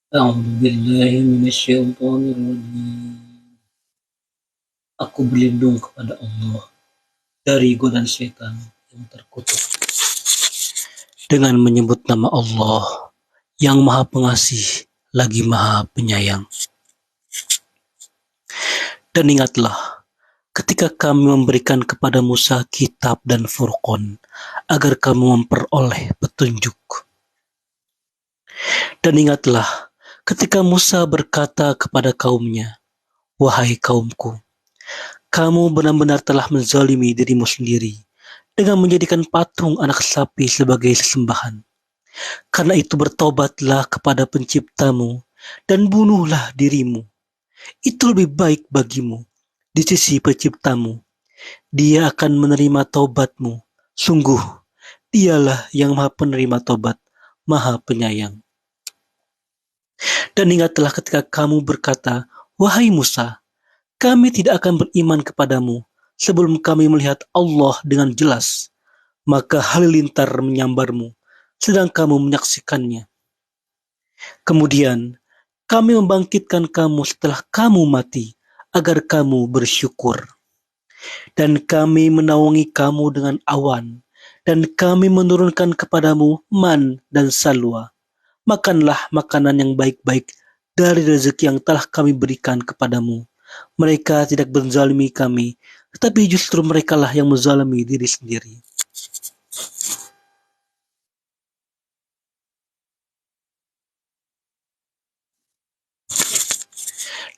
أعوذ بالله من الشيطان الرجيم. Aku berlindung kepada Allah dari godaan syaitan yang terkutuk. Dengan menyebut nama Allah yang Maha Pengasih lagi Maha Penyayang. Dan ingatlah, ketika kami memberikan kepada Musa kitab dan Furqan agar kamu memperoleh petunjuk. Dan ingatlah, ketika Musa berkata kepada kaumnya, "Wahai kaumku, kamu benar-benar telah menzalimi dirimu sendiri dengan menjadikan patung anak sapi sebagai sesembahan. Karena itu bertobatlah kepada penciptamu dan bunuhlah dirimu. Itu lebih baik bagimu di sisi penciptamu. Dia akan menerima taubatmu. Sungguh, dialah yang maha penerima taubat, maha penyayang." Dan ingatlah ketika kamu berkata, "Wahai Musa, kami tidak akan beriman kepadamu sebelum kami melihat Allah dengan jelas." Maka halilintar menyambarmu, sedang kamu menyaksikannya. Kemudian, kami membangkitkan kamu setelah kamu mati, agar kamu bersyukur. Dan kami menaungi kamu dengan awan, dan kami menurunkan kepadamu man dan salwa. Makanlah makanan yang baik-baik dari rezeki yang telah kami berikan kepadamu. Mereka tidak menzalimi kami, tetapi justru merekalah yang menzalimi diri sendiri.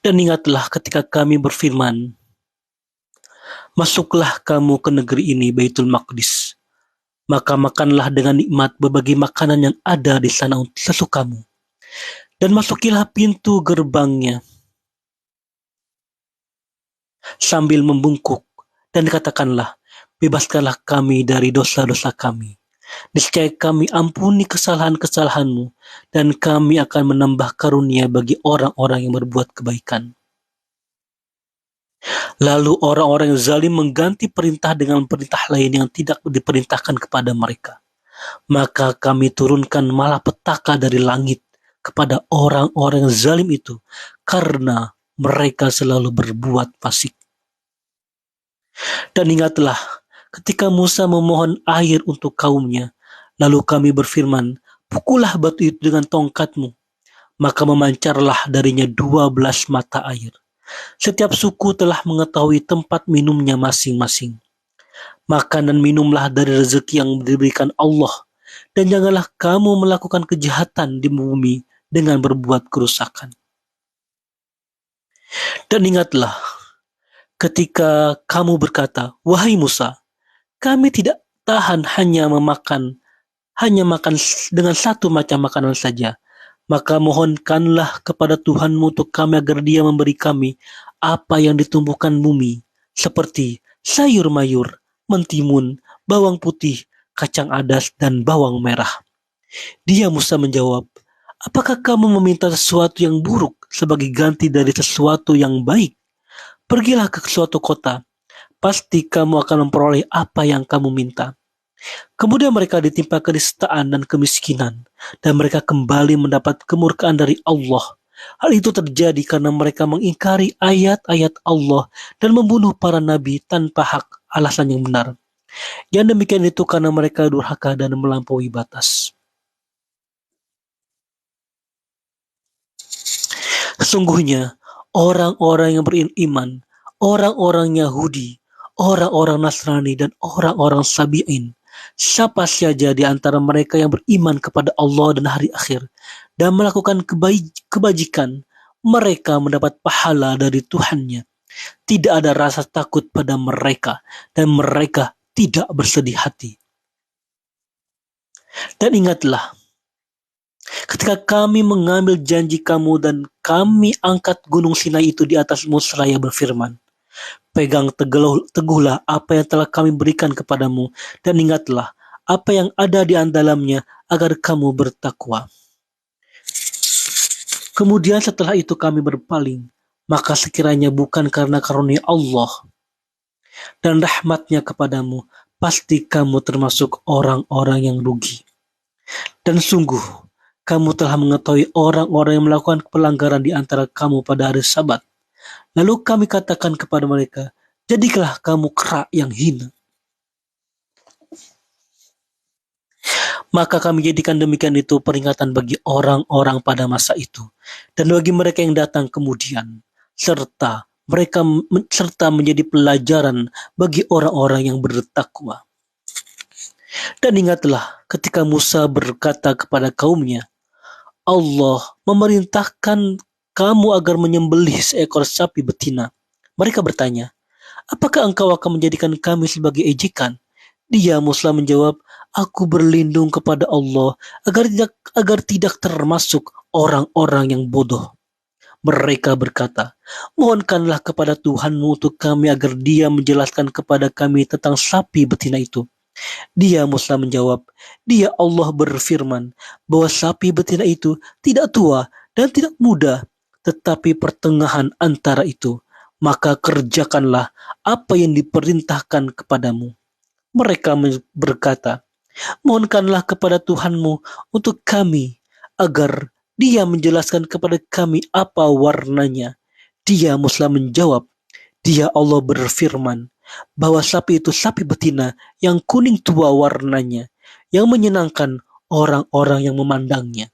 Dan ingatlah ketika kami berfirman, "Masuklah kamu ke negeri ini, Baitul Maqdis. Maka makanlah dengan nikmat berbagai makanan yang ada di sana untuk sesukamu. Dan masukilah pintu gerbangnya sambil membungkuk dan dikatakanlah, bebaskanlah kami dari dosa-dosa kami. Niscaya kami ampuni kesalahan-kesalahanmu dan kami akan menambah karunia bagi orang-orang yang berbuat kebaikan." Lalu orang-orang yang zalim mengganti perintah dengan perintah lain yang tidak diperintahkan kepada mereka. Maka kami turunkan malapetaka dari langit kepada orang-orang yang zalim itu, karena mereka selalu berbuat fasik. Dan ingatlah, ketika Musa memohon air untuk kaumnya, lalu kami berfirman, "Pukullah batu itu dengan tongkatmu." Maka memancarlah darinya 12 mata air. Setiap suku telah mengetahui tempat minumnya masing-masing. Makan dan minumlah dari rezeki yang diberikan Allah, dan janganlah kamu melakukan kejahatan di bumi dengan berbuat kerusakan. Dan ingatlah, ketika kamu berkata, "Wahai Musa, kami tidak tahan hanya makan dengan satu macam makanan saja. Maka mohonkanlah kepada Tuhanmu untuk kami agar Dia memberi kami apa yang ditumbuhkan bumi, seperti sayur mayur, mentimun, bawang putih, kacang adas, dan bawang merah." Dia Musa menjawab, "Apakah kamu meminta sesuatu yang buruk sebagai ganti dari sesuatu yang baik? Pergilah ke suatu kota, pasti kamu akan memperoleh apa yang kamu minta." Kemudian mereka ditimpa kenistaan dan kemiskinan, dan mereka kembali mendapat kemurkaan dari Allah. Hal itu terjadi karena mereka mengingkari ayat-ayat Allah dan membunuh para nabi tanpa hak alasan yang benar. Yang demikian itu karena mereka durhaka dan melampaui batas. Sesungguhnya orang-orang yang beriman, orang-orang Yahudi, orang-orang Nasrani, dan orang-orang Sabi'in, siapa saja di antara mereka yang beriman kepada Allah dan hari akhir dan melakukan kebajikan, mereka mendapat pahala dari Tuhannya. Tidak ada rasa takut pada mereka dan mereka tidak bersedih hati. Dan ingatlah, ketika kami mengambil janji kamu dan kami angkat gunung Sinai itu di atasmu seraya berfirman, "Pegang teguhlah apa yang telah kami berikan kepadamu, dan ingatlah apa yang ada di dalamnya agar kamu bertakwa." Kemudian setelah itu kami berpaling, maka sekiranya bukan karena karunia Allah dan rahmatnya kepadamu, pasti kamu termasuk orang-orang yang rugi. Dan sungguh, kamu telah mengetahui orang-orang yang melakukan pelanggaran di antara kamu pada hari Sabat. Lalu kami katakan kepada mereka, jadilah kamu kera yang hina. Maka kami jadikan demikian itu peringatan bagi orang-orang pada masa itu, dan bagi mereka yang datang kemudian, serta menjadi pelajaran bagi orang-orang yang bertakwa. Dan ingatlah ketika Musa berkata kepada kaumnya, Allah memerintahkan kamu agar menyembelih seekor sapi betina. Mereka bertanya, apakah engkau akan menjadikan kami sebagai ejekan? Dia Musa menjawab, aku berlindung kepada Allah agar tidak termasuk orang-orang yang bodoh. Mereka berkata, mohonkanlah kepada Tuhanmu untuk kami agar dia menjelaskan kepada kami tentang sapi betina itu. Dia Musa menjawab, dia Allah berfirman bahwa sapi betina itu tidak tua dan tidak muda, tetapi pertengahan antara itu. Maka kerjakanlah apa yang diperintahkan kepadamu. Mereka berkata, mohonkanlah kepada Tuhanmu untuk kami agar dia menjelaskan kepada kami apa warnanya. Dia Musa menjawab, dia Allah berfirman bahwa sapi itu sapi betina yang kuning tua warnanya, yang menyenangkan orang-orang yang memandangnya.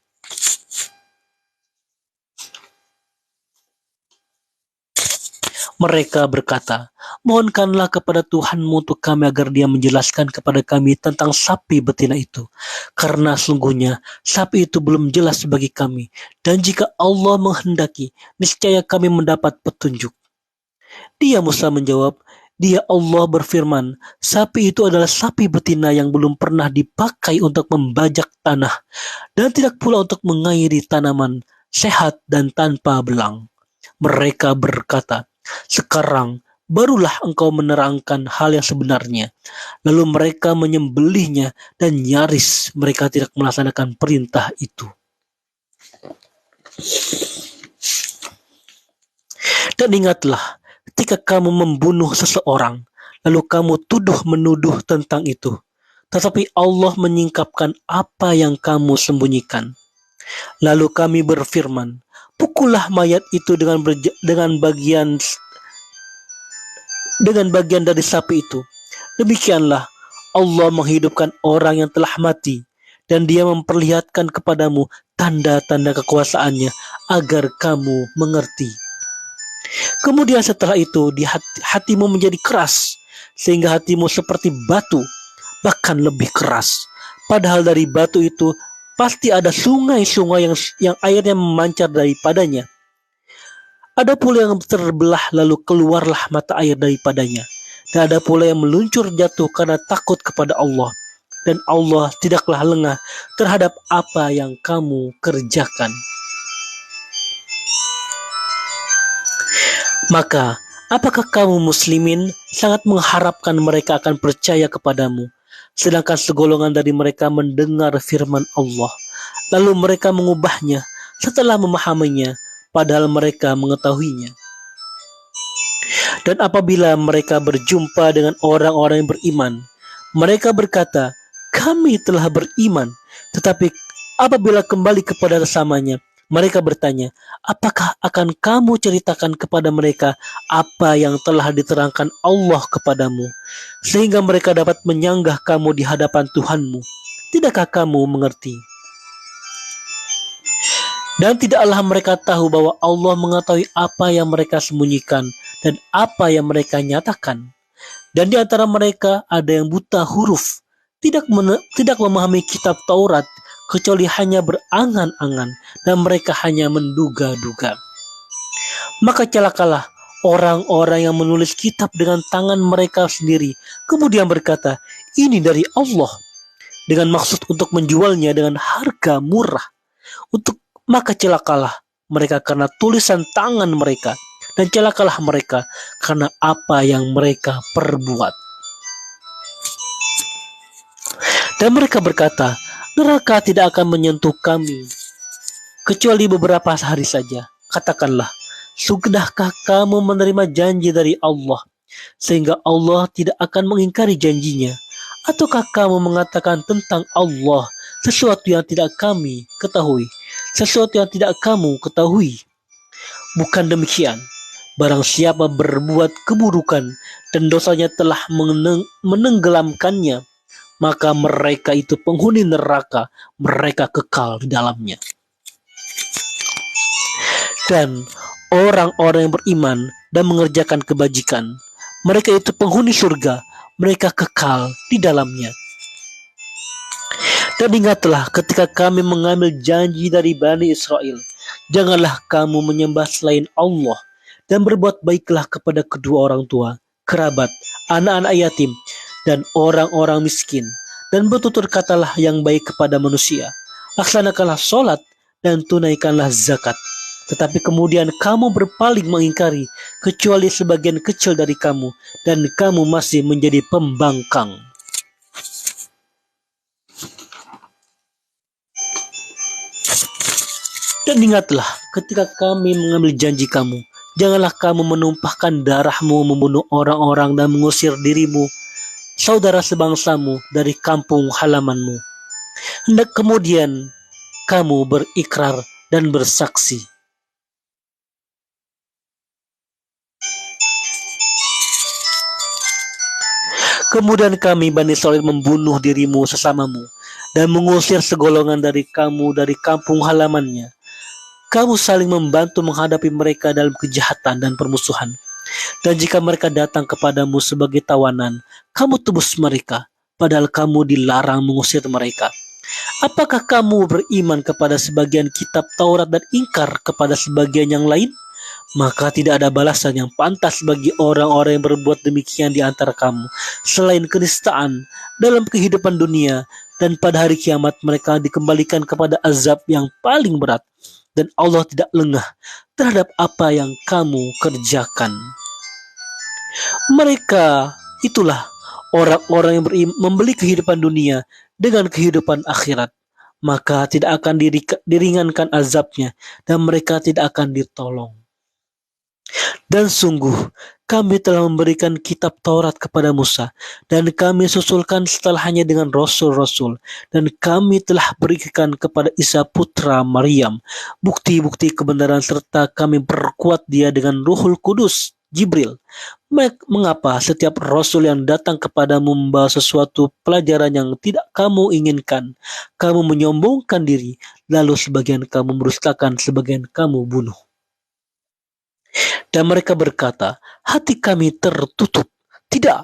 Mereka berkata, mohonkanlah kepada Tuhanmu untuk kami agar dia menjelaskan kepada kami tentang sapi betina itu. Karena sungguhnya sapi itu belum jelas bagi kami. Dan jika Allah menghendaki, niscaya kami mendapat petunjuk. Dia Musa menjawab, dia Allah berfirman, sapi itu adalah sapi betina yang belum pernah dipakai untuk membajak tanah. Dan tidak pula untuk mengairi tanaman, sehat dan tanpa belang. Mereka berkata, sekarang barulah engkau menerangkan hal yang sebenarnya. Lalu mereka menyembelihnya dan nyaris mereka tidak melaksanakan perintah itu. Dan ingatlah, ketika kamu membunuh seseorang, lalu kamu menuduh tentang itu, tetapi Allah menyingkapkan apa yang kamu sembunyikan. Lalu kami berfirman, pukullah mayat itu dengan bagian dari sapi itu. Demikianlah Allah menghidupkan orang yang telah mati, dan dia memperlihatkan kepadamu tanda-tanda kekuasaannya agar kamu mengerti. Kemudian setelah itu hatimu menjadi keras, sehingga hatimu seperti batu, bahkan lebih keras. Padahal dari batu itu pasti ada sungai-sungai yang airnya memancar daripadanya. Ada pula yang terbelah lalu keluarlah mata air daripadanya. Dan ada pula yang meluncur jatuh karena takut kepada Allah. Dan Allah tidaklah lengah terhadap apa yang kamu kerjakan. Maka, apakah kamu muslimin sangat mengharapkan mereka akan percaya kepadamu? Sedangkan segolongan dari mereka mendengar firman Allah, lalu mereka mengubahnya setelah memahaminya, padahal mereka mengetahuinya. Dan apabila mereka berjumpa dengan orang-orang yang beriman, mereka berkata, kami telah beriman. Tetapi apabila kembali kepada sesamanya, mereka bertanya, apakah akan kamu ceritakan kepada mereka apa yang telah diterangkan Allah kepadamu, sehingga mereka dapat menyanggah kamu di hadapan Tuhanmu? Tidakkah kamu mengerti? Dan tidaklah mereka tahu bahwa Allah mengetahui apa yang mereka sembunyikan dan apa yang mereka nyatakan. Dan di antara mereka ada yang buta huruf, tidak memahami kitab Taurat, kecuali hanya berangan-angan, dan mereka hanya menduga-duga. Maka celakalah orang-orang yang menulis kitab dengan tangan mereka sendiri, kemudian berkata, ini dari Allah, dengan maksud untuk menjualnya dengan harga murah. Maka celakalah mereka karena tulisan tangan mereka, dan celakalah mereka karena apa yang mereka perbuat. Dan mereka berkata, neraka tidak akan menyentuh kami kecuali beberapa hari saja. Katakanlah, sudahkah kamu menerima janji dari Allah, sehingga Allah tidak akan mengingkari janjinya? Ataukah kamu mengatakan tentang Allah sesuatu yang tidak kami ketahui? sesuatu yang tidak kamu ketahui. Bukan demikian, barang siapa berbuat keburukan dan dosanya telah menenggelamkannya, maka mereka itu penghuni neraka, mereka kekal di dalamnya. Dan orang-orang yang beriman dan mengerjakan kebajikan, mereka itu penghuni surga, mereka kekal di dalamnya. Dan ingatlah ketika kami mengambil janji dari Bani Israel, janganlah kamu menyembah selain Allah, dan berbuat baiklah kepada kedua orang tua, kerabat, anak-anak yatim, dan orang-orang miskin, dan bertutur katalah yang baik kepada manusia. Laksanakanlah sholat dan tunaikanlah zakat. Tetapi kemudian kamu berpaling mengingkari, kecuali sebagian kecil dari kamu, dan kamu masih menjadi pembangkang. Dan ingatlah ketika kami mengambil janji kamu, janganlah kamu menumpahkan darahmu, membunuh orang-orang dan mengusir dirimu, saudara sebangsamu dari kampung halamanmu. Hendak kemudian kamu berikrar dan bersaksi. Kemudian kami Bani Israil membunuh dirimu sesamamu dan mengusir segolongan dari kamu dari kampung halamannya. Kamu saling membantu menghadapi mereka dalam kejahatan dan permusuhan. Dan jika mereka datang kepadamu sebagai tawanan, kamu tebus mereka, padahal kamu dilarang mengusir mereka. Apakah kamu beriman kepada sebagian kitab Taurat dan ingkar kepada sebagian yang lain? Maka tidak ada balasan yang pantas bagi orang-orang yang berbuat demikian di antara kamu, selain kenistaan dalam kehidupan dunia, dan pada hari kiamat mereka dikembalikan kepada azab yang paling berat. Dan Allah tidak lengah terhadap apa yang kamu kerjakan. Mereka itulah orang-orang yang membeli kehidupan dunia dengan kehidupan akhirat. Maka tidak akan diringankan azabnya dan mereka tidak akan ditolong. Dan sungguh kami telah memberikan kitab Taurat kepada Musa, dan kami susulkan setelahnya dengan rasul-rasul, dan kami telah berikan kepada Isa putra Maryam bukti-bukti kebenaran, serta kami perkuat dia dengan Ruhul Kudus, Jibril. Mengapa setiap rasul yang datang kepadamu membawa sesuatu pelajaran yang tidak kamu inginkan, kamu menyombongkan diri, lalu sebagian kamu merustakan, sebagian kamu bunuh? Dan mereka berkata, hati kami tertutup. Tidak,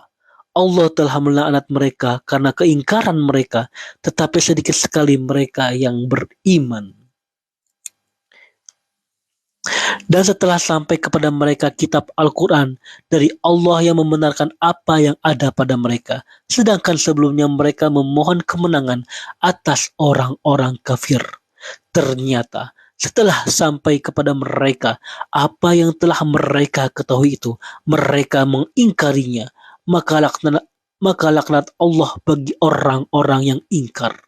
Allah telah melaknat mereka karena keingkaran mereka, tetapi sedikit sekali mereka yang beriman. Dan setelah sampai kepada mereka kitab Al-Quran dari Allah yang membenarkan apa yang ada pada mereka, sedangkan sebelumnya mereka memohon kemenangan atas orang-orang kafir. Ternyata setelah sampai kepada mereka apa yang telah mereka ketahui itu, mereka mengingkarinya. Maka laknat Allah bagi orang-orang yang ingkar.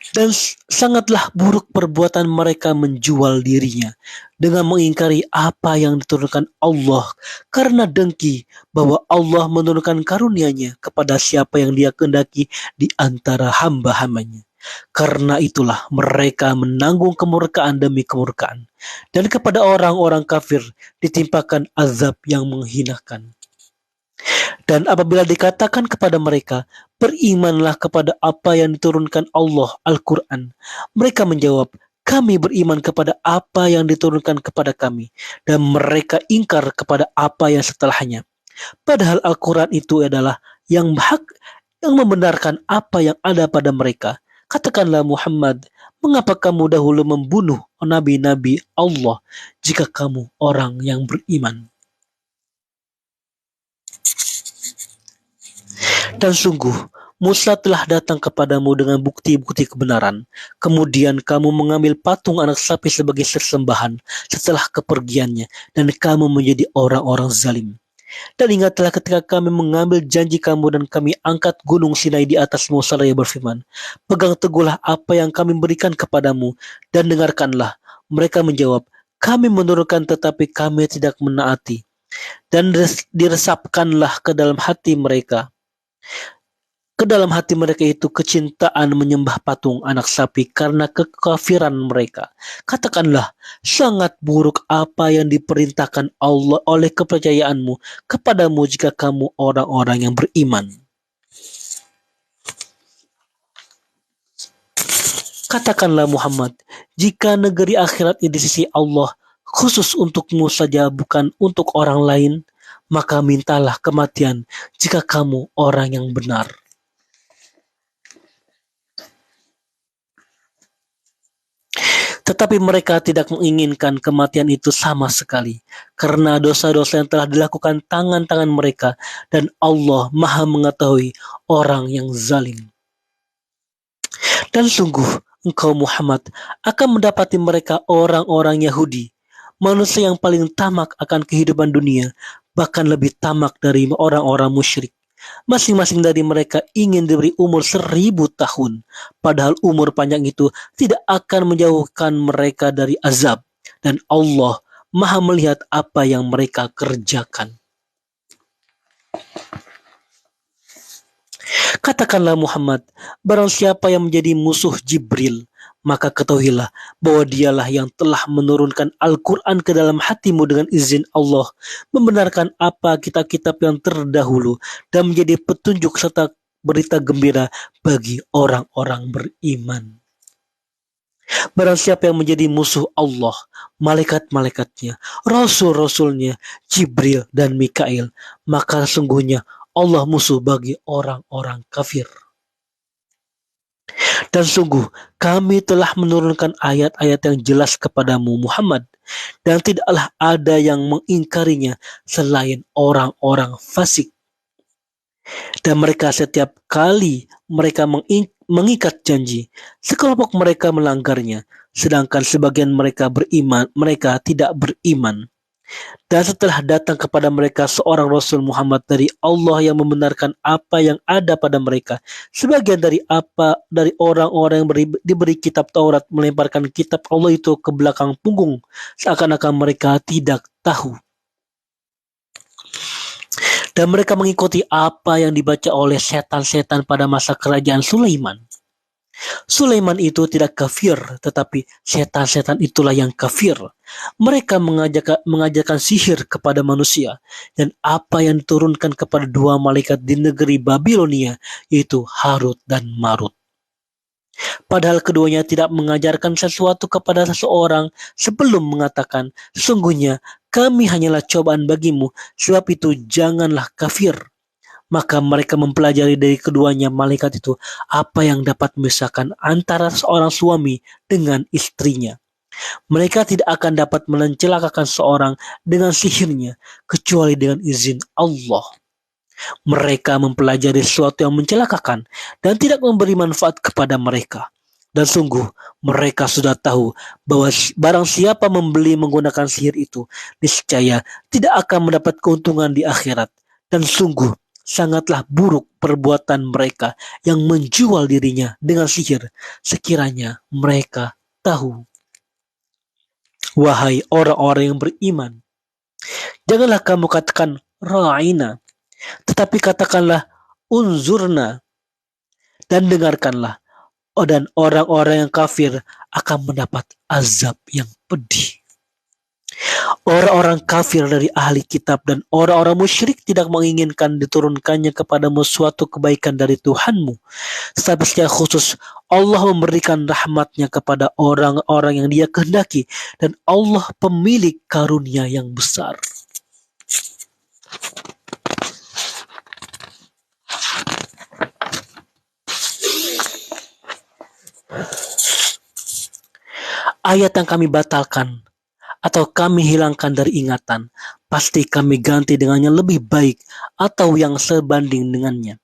Dan sangatlah buruk perbuatan mereka menjual dirinya dengan mengingkari apa yang diturunkan Allah, karena dengki bahwa Allah menurunkan karunia-Nya kepada siapa yang Dia kehendaki di antara hamba-hambanya. Karena itulah mereka menanggung kemurkaan demi kemurkaan, dan kepada orang-orang kafir ditimpakan azab yang menghinakan. Dan apabila dikatakan kepada mereka, berimanlah kepada apa yang diturunkan Allah, Al-Quran, mereka menjawab, kami beriman kepada apa yang diturunkan kepada kami, dan mereka ingkar kepada apa yang setelahnya. Padahal Al-Quran itu adalah yang membenarkan apa yang ada pada mereka. Katakanlah Muhammad, mengapa kamu dahulu membunuh nabi-nabi Allah jika kamu orang yang beriman? Dan sungguh, Musa telah datang kepadamu dengan bukti-bukti kebenaran. Kemudian kamu mengambil patung anak sapi sebagai sesembahan setelah kepergiannya, dan kamu menjadi orang-orang zalim. Dan ingatlah ketika kami mengambil janji kamu dan kami angkat gunung Sinai di atasmu seraya berfirman, pegang teguhlah apa yang kami berikan kepadamu dan dengarkanlah. Mereka menjawab, kami menurunkan tetapi kami tidak menaati. Dan diresapkanlah ke dalam hati mereka Ke dalam hati mereka itu kecintaan menyembah patung anak sapi karena kekafiran mereka. Katakanlah, sangat buruk apa yang diperintahkan Allah oleh kepercayaanmu kepadamu jika kamu orang-orang yang beriman. Katakanlah Muhammad, jika negeri akhirat di sisi Allah khusus untukmu saja bukan untuk orang lain, maka mintalah kematian jika kamu orang yang benar. Tetapi mereka tidak menginginkan kematian itu sama sekali, karena dosa-dosa yang telah dilakukan tangan-tangan mereka, dan Allah Maha mengetahui orang yang zalim. Dan sungguh, engkau Muhammad akan mendapati mereka orang-orang Yahudi, manusia yang paling tamak akan kehidupan dunia, bahkan lebih tamak dari orang-orang musyrik. Masing-masing dari mereka ingin diberi umur 1000 tahun, padahal umur panjang itu tidak akan menjauhkan mereka dari azab, dan Allah Maha melihat apa yang mereka kerjakan. Katakanlah Muhammad, barang siapa yang menjadi musuh Jibril, maka ketahuilah bahwa dialah yang telah menurunkan Al-Quran ke dalam hatimu dengan izin Allah, membenarkan apa kitab-kitab yang terdahulu, dan menjadi petunjuk serta berita gembira bagi orang-orang beriman. Barang siapa yang menjadi musuh Allah, malaikat-malaikatnya, rasul-rasulnya, Jibril dan Mikail, maka sungguhnya Allah musuh bagi orang-orang kafir. Dan sungguh kami telah menurunkan ayat-ayat yang jelas kepadamu Muhammad, dan tidaklah ada yang mengingkarinya selain orang-orang fasik. Dan mereka setiap kali mereka mengikat janji, sekelompok mereka melanggarnya, sedangkan sebagian mereka tidak beriman. Dan setelah datang kepada mereka seorang Rasul Muhammad dari Allah yang membenarkan apa yang ada pada mereka, sebagian dari orang-orang yang diberi kitab Taurat melemparkan kitab Allah itu ke belakang punggung, seakan-akan mereka tidak tahu. Dan mereka mengikuti apa yang dibaca oleh setan-setan pada masa kerajaan Sulaiman. Sulaiman itu tidak kafir, tetapi setan-setan itulah yang kafir. Mereka mengajarkan sihir kepada manusia, dan apa yang diturunkan kepada dua malaikat di negeri Babilonia, yaitu Harut dan Marut. Padahal keduanya tidak mengajarkan sesuatu kepada seseorang sebelum mengatakan, sesungguhnya kami hanyalah cobaan bagimu, sebab itu janganlah kafir. Maka mereka mempelajari dari keduanya malaikat itu apa yang dapat memisahkan antara seorang suami dengan istrinya. Mereka tidak akan dapat mencelakakan seorang dengan sihirnya kecuali dengan izin Allah. Mereka mempelajari sesuatu yang mencelakakan dan tidak memberi manfaat kepada mereka. Dan sungguh mereka sudah tahu bahwa barang siapa membeli menggunakan sihir itu, niscaya tidak akan mendapat keuntungan di akhirat. Dan sungguh sangatlah buruk perbuatan mereka yang menjual dirinya dengan sihir, sekiranya mereka tahu. Wahai orang-orang yang beriman, janganlah kamu katakan ra'ina, tetapi katakanlah unzurna, dan dengarkanlah. Dan orang-orang yang kafir akan mendapat azab yang pedih. Orang-orang kafir dari ahli kitab dan orang-orang musyrik tidak menginginkan diturunkannya kepadamu suatu kebaikan dari Tuhanmu. Tetapi secara khusus Allah memberikan rahmatnya kepada orang-orang yang Dia kehendaki, dan Allah pemilik karunia yang besar. Ayat yang kami batalkan atau kami hilangkan dari ingatan, pasti kami ganti dengannya lebih baik atau yang sebanding dengannya.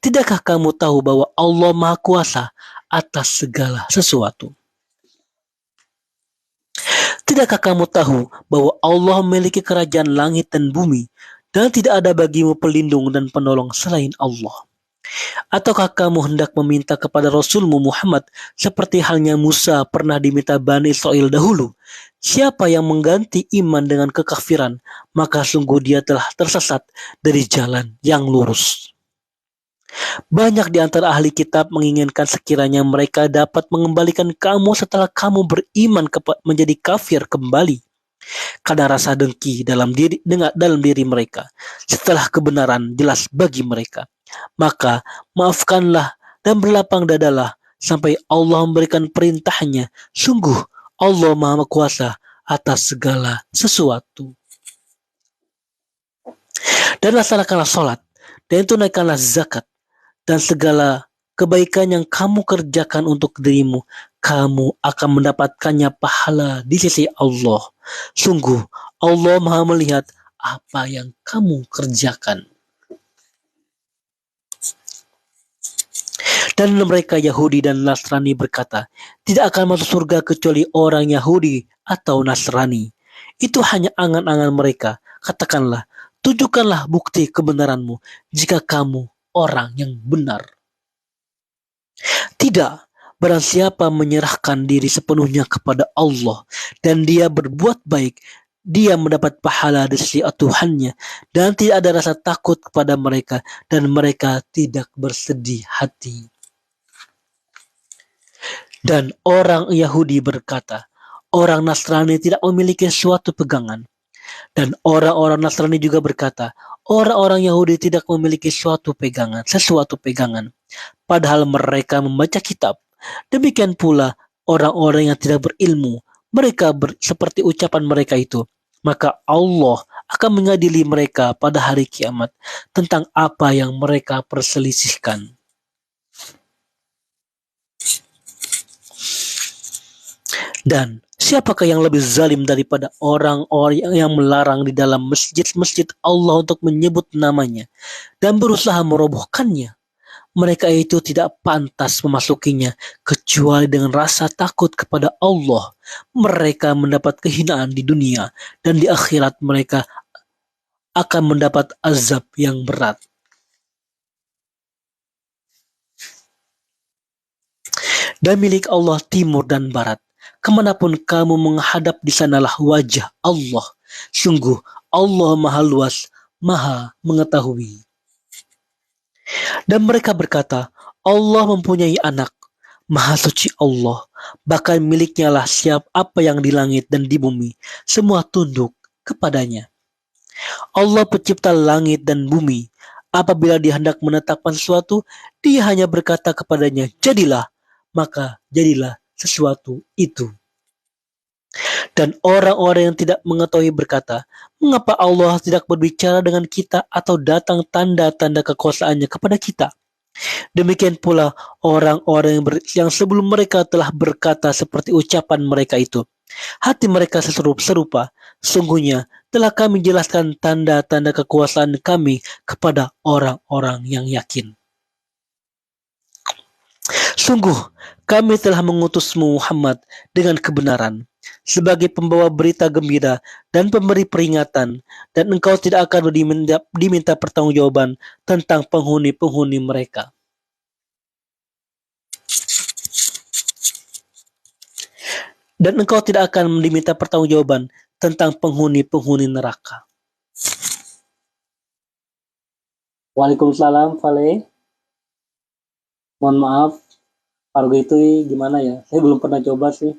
Tidakkah kamu tahu bahwa Allah Maha Kuasa atas segala sesuatu? Tidakkah kamu tahu bahwa Allah memiliki kerajaan langit dan bumi, dan tidak ada bagimu pelindung dan penolong selain Allah? Ataukah kamu hendak meminta kepada Rasulmu Muhammad seperti halnya Musa pernah diminta Bani Israel dahulu? Siapa yang mengganti iman dengan kekafiran, maka sungguh dia telah tersesat dari jalan yang lurus. Banyak di antara ahli kitab menginginkan sekiranya mereka dapat mengembalikan kamu setelah kamu beriman menjadi kafir kembali. Karena rasa dengki dalam diri mereka setelah kebenaran jelas bagi mereka. Maka maafkanlah dan berlapang dadalah sampai Allah memberikan perintahnya. Sungguh Allah Maha Kuasa atas segala sesuatu. Dan laksanakanlah sholat dan tunaikanlah zakat dan segala kebaikan yang kamu kerjakan untuk dirimu, kamu akan mendapatkannya pahala di sisi Allah. Sungguh, Allah Maha melihat apa yang kamu kerjakan. Dan mereka Yahudi dan Nasrani berkata, tidak akan masuk surga kecuali orang Yahudi atau Nasrani. Itu hanya angan-angan mereka. Katakanlah, tunjukkanlah bukti kebenaranmu jika kamu orang yang benar. Tidak, barang siapa menyerahkan diri sepenuhnya kepada Allah dan dia berbuat baik, dia mendapat pahala dari sisi Tuhannya dan tidak ada rasa takut kepada mereka dan mereka tidak bersedih hati. Dan orang Yahudi berkata, orang Nasrani tidak memiliki suatu pegangan. Dan orang-orang Nasrani juga berkata, orang-orang Yahudi tidak memiliki sesuatu pegangan. Padahal mereka membaca kitab. Demikian pula orang-orang yang tidak berilmu, mereka seperti ucapan mereka itu. Maka Allah akan mengadili mereka pada hari kiamat tentang apa yang mereka perselisihkan. Dan siapakah yang lebih zalim daripada orang-orang yang melarang di dalam masjid-masjid Allah untuk menyebut namanya dan berusaha merobohkannya? Mereka itu tidak pantas memasukinya kecuali dengan rasa takut kepada Allah. Mereka mendapat kehinaan di dunia dan di akhirat mereka akan mendapat azab yang berat. Dan milik Allah timur dan barat. Kemanapun kamu menghadap di sanalah wajah Allah. Sungguh Allah Maha Luas, Maha Mengetahui. Dan mereka berkata, Allah mempunyai anak. Maha suci Allah. Bahkan miliknya lah siap apa yang di langit dan di bumi. Semua tunduk kepadanya. Allah pencipta langit dan bumi. Apabila dia hendak menetapkan sesuatu, dia hanya berkata kepadanya, jadilah. Maka jadilah sesuatu itu. Dan orang-orang yang tidak mengetahui berkata, mengapa Allah tidak berbicara dengan kita atau datang tanda-tanda kekuasaannya kepada kita? Demikian pula orang-orang yang sebelum mereka telah berkata seperti ucapan mereka itu. Hati mereka serupa. Sungguhnya telah kami jelaskan tanda-tanda kekuasaan kami kepada orang-orang yang yakin. Sungguh, kami telah mengutusmu Muhammad dengan kebenaran, sebagai pembawa berita gembira dan pemberi peringatan, dan engkau tidak akan diminta pertanggungjawaban tentang penghuni-penghuni mereka. Dan engkau tidak akan diminta pertanggungjawaban tentang penghuni-penghuni neraka. Waalaikumsalam, Vale. Mohon maaf, Fargo itu gimana ya? Saya belum pernah coba sih.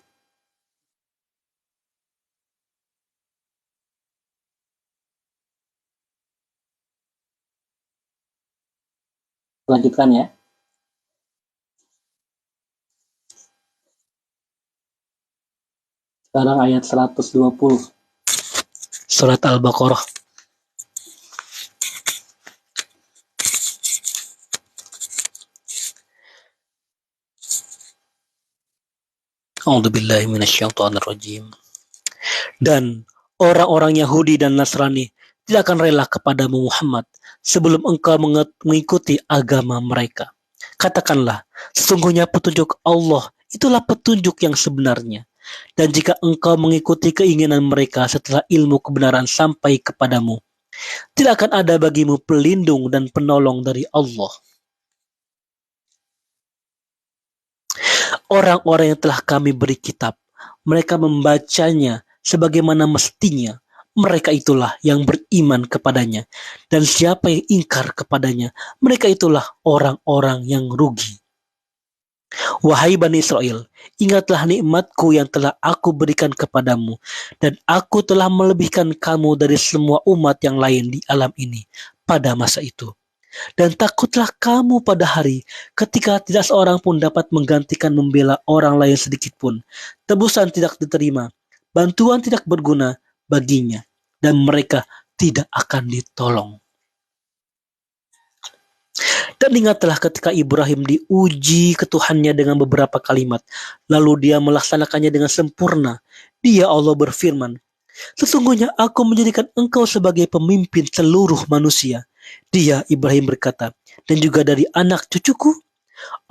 Lanjutkan ya. Sekarang ayat 120. Surat Al-Baqarah. A'udzubillahi minasyaitonirrajim. Dan orang-orang Yahudi dan Nasrani tidak akan rela kepadamu Muhammad sebelum engkau mengikuti agama mereka. Katakanlah, sesungguhnya petunjuk Allah itulah petunjuk yang sebenarnya. Dan jika engkau mengikuti keinginan mereka setelah ilmu kebenaran sampai kepadamu, tidak akan ada bagimu pelindung dan penolong dari Allah. Orang-orang yang telah kami beri kitab, mereka membacanya sebagaimana mestinya. mereka itulah yang beriman kepadanya. Dan siapa yang ingkar kepadanya, mereka itulah orang-orang yang rugi. Wahai Bani Israel, ingatlah nikmatku yang telah aku berikan kepadamu, dan aku telah melebihkan kamu dari semua umat yang lain di alam ini pada masa itu. Dan takutlah kamu pada hari ketika tidak seorang pun dapat menggantikan membela orang lain sedikit pun. Tebusan tidak diterima, bantuan tidak berguna baginya, dan mereka tidak akan ditolong. Dan ingatlah ketika Ibrahim diuji ke Tuhannya dengan beberapa kalimat, lalu dia melaksanakannya dengan sempurna. Dia Allah berfirman, sesungguhnya aku menjadikan engkau sebagai pemimpin seluruh manusia. Dia Ibrahim berkata, dan juga dari anak cucuku.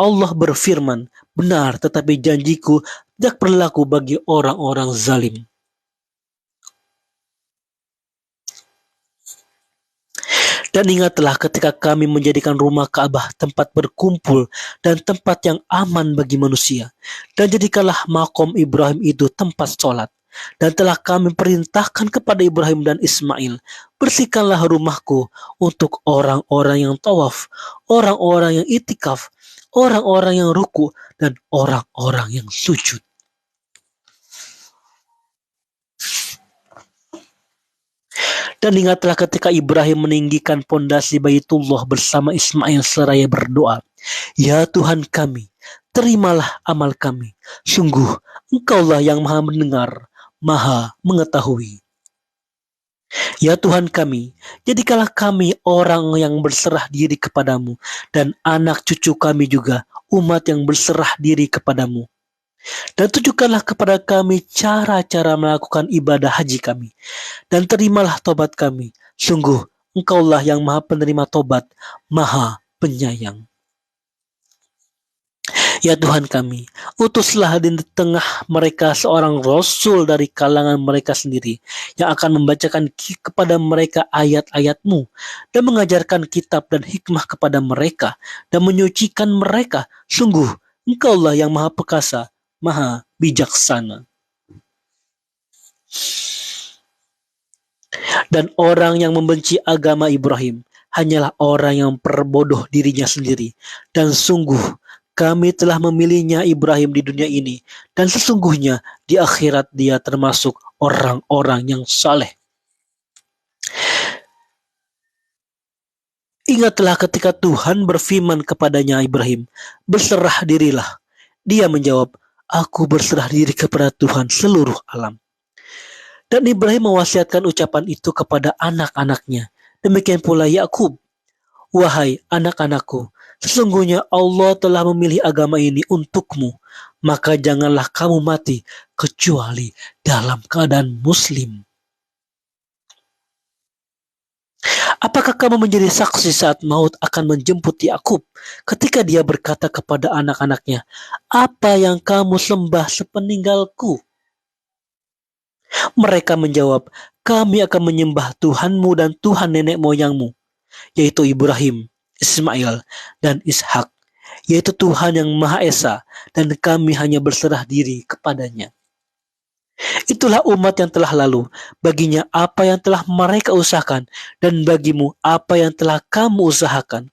Allah berfirman, benar, tetapi janjiku tidak berlaku bagi orang-orang zalim. Dan ingatlah ketika kami menjadikan rumah Ka'bah tempat berkumpul dan tempat yang aman bagi manusia. Dan jadikanlah makom Ibrahim itu tempat sholat. Dan telah kami perintahkan kepada Ibrahim dan Ismail, bersihkanlah rumahku untuk orang-orang yang tawaf, orang-orang yang itikaf, orang-orang yang ruku, dan orang-orang yang sujud. Dan ingatlah ketika Ibrahim meninggikan pondasi Baitullah bersama Ismail seraya berdoa, ya Tuhan kami, terimalah amal kami. Sungguh, Engkaulah yang maha mendengar, maha mengetahui. Ya Tuhan kami, jadikanlah kami orang yang berserah diri kepadamu, dan anak cucu kami juga umat yang berserah diri kepadamu. Dan tunjukkanlah kepada kami cara-cara melakukan ibadah haji kami. Dan terimalah tobat kami. Sungguh, Engkaulah yang maha penerima tobat, maha penyayang. Ya Tuhan kami, utuslah di tengah mereka seorang rasul dari kalangan mereka sendiri, yang akan membacakan kepada mereka ayat-ayat-Mu, dan mengajarkan kitab dan hikmah kepada mereka, dan menyucikan mereka. Sungguh, Engkaulah yang maha perkasa, maha bijaksana. Dan orang yang membenci agama Ibrahim hanyalah orang yang perbodoh dirinya sendiri. Dan sungguh kami telah memilihnya Ibrahim di dunia ini, dan sesungguhnya di akhirat dia termasuk orang-orang yang saleh. Ingatlah ketika Tuhan berfirman kepadanya Ibrahim, berserah dirilah. Dia menjawab, aku berserah diri kepada Tuhan seluruh alam. Dan Ibrahim mewasiatkan ucapan itu kepada anak-anaknya. Demikian pula Yakub. Wahai anak-anakku, sesungguhnya Allah telah memilih agama ini untukmu. Maka janganlah kamu mati kecuali dalam keadaan muslim. Apakah kamu menjadi saksi saat maut akan menjemput Yakub ketika dia berkata kepada anak-anaknya, apa yang kamu sembah sepeninggalku? Mereka menjawab, kami akan menyembah Tuhanmu dan Tuhan nenek moyangmu, yaitu Ibrahim, Ismail, dan Ishak, yaitu Tuhan yang Maha Esa, dan kami hanya berserah diri kepadanya. Itulah umat yang telah lalu, baginya apa yang telah mereka usahakan, dan bagimu apa yang telah kamu usahakan.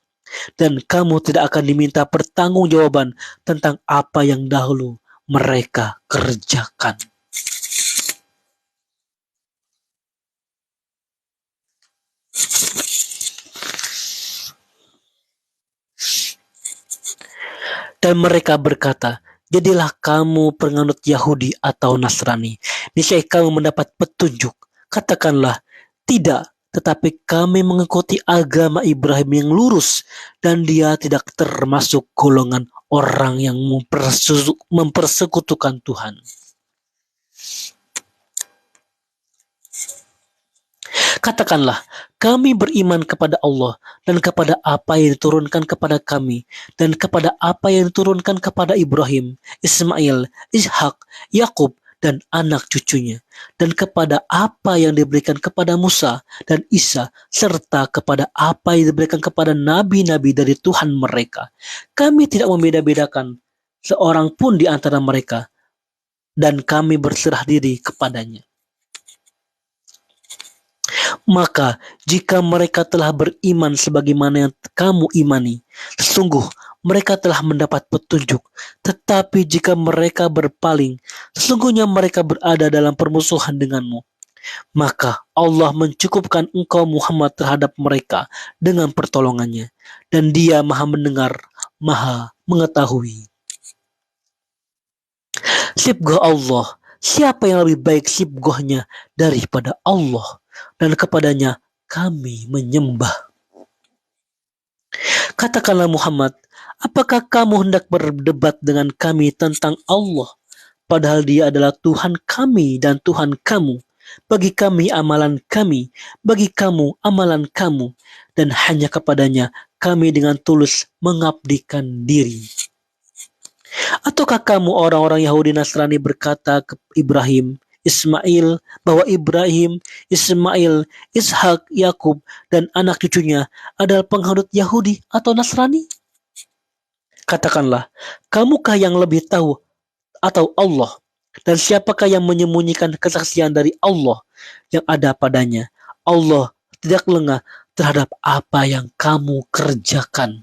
Dan kamu tidak akan diminta pertanggungjawaban tentang apa yang dahulu mereka kerjakan. Dan mereka berkata, jadilah kamu penganut Yahudi atau Nasrani, niscaya kamu mendapat petunjuk. Katakanlah, tidak, tetapi kami mengikuti agama Ibrahim yang lurus, dan dia tidak termasuk golongan orang yang mempersekutukan Tuhan. Katakanlah, kami beriman kepada Allah dan kepada apa yang diturunkan kepada kami dan kepada apa yang diturunkan kepada Ibrahim, Ismail, Ishak, Yakub, dan anak cucunya, dan kepada apa yang diberikan kepada Musa dan Isa, serta kepada apa yang diberikan kepada nabi-nabi dari Tuhan mereka. Kami tidak membeda-bedakan seorang pun di antara mereka, dan kami berserah diri kepadanya. Maka jika mereka telah beriman sebagaimana yang kamu imani, sesungguh mereka telah mendapat petunjuk. Tetapi jika mereka berpaling, sesungguhnya mereka berada dalam permusuhan denganmu. Maka Allah mencukupkan engkau Muhammad terhadap mereka dengan pertolongannya. Dan Dia maha mendengar, maha mengetahui. Sibghah Allah, siapa yang lebih baik sibghahnya daripada Allah, dan kepadanya kami menyembah. Katakanlah Muhammad, apakah kamu hendak berdebat dengan kami tentang Allah, padahal Dia adalah Tuhan kami dan Tuhan kamu? Bagi kami amalan kami, bagi kamu amalan kamu, dan hanya kepadanya kami dengan tulus mengabdikan diri. Ataukah kamu orang-orang Yahudi Nasrani berkata ke Ibrahim, Ismail, bahwa Ibrahim, Ismail, Ishak, Yakub, dan anak cucunya adalah penghanut Yahudi atau Nasrani? Katakanlah, kamukah yang lebih tahu atau Allah? Dan siapakah yang menyembunyikan kesaksian dari Allah yang ada padanya? Allah tidak lengah terhadap apa yang kamu kerjakan.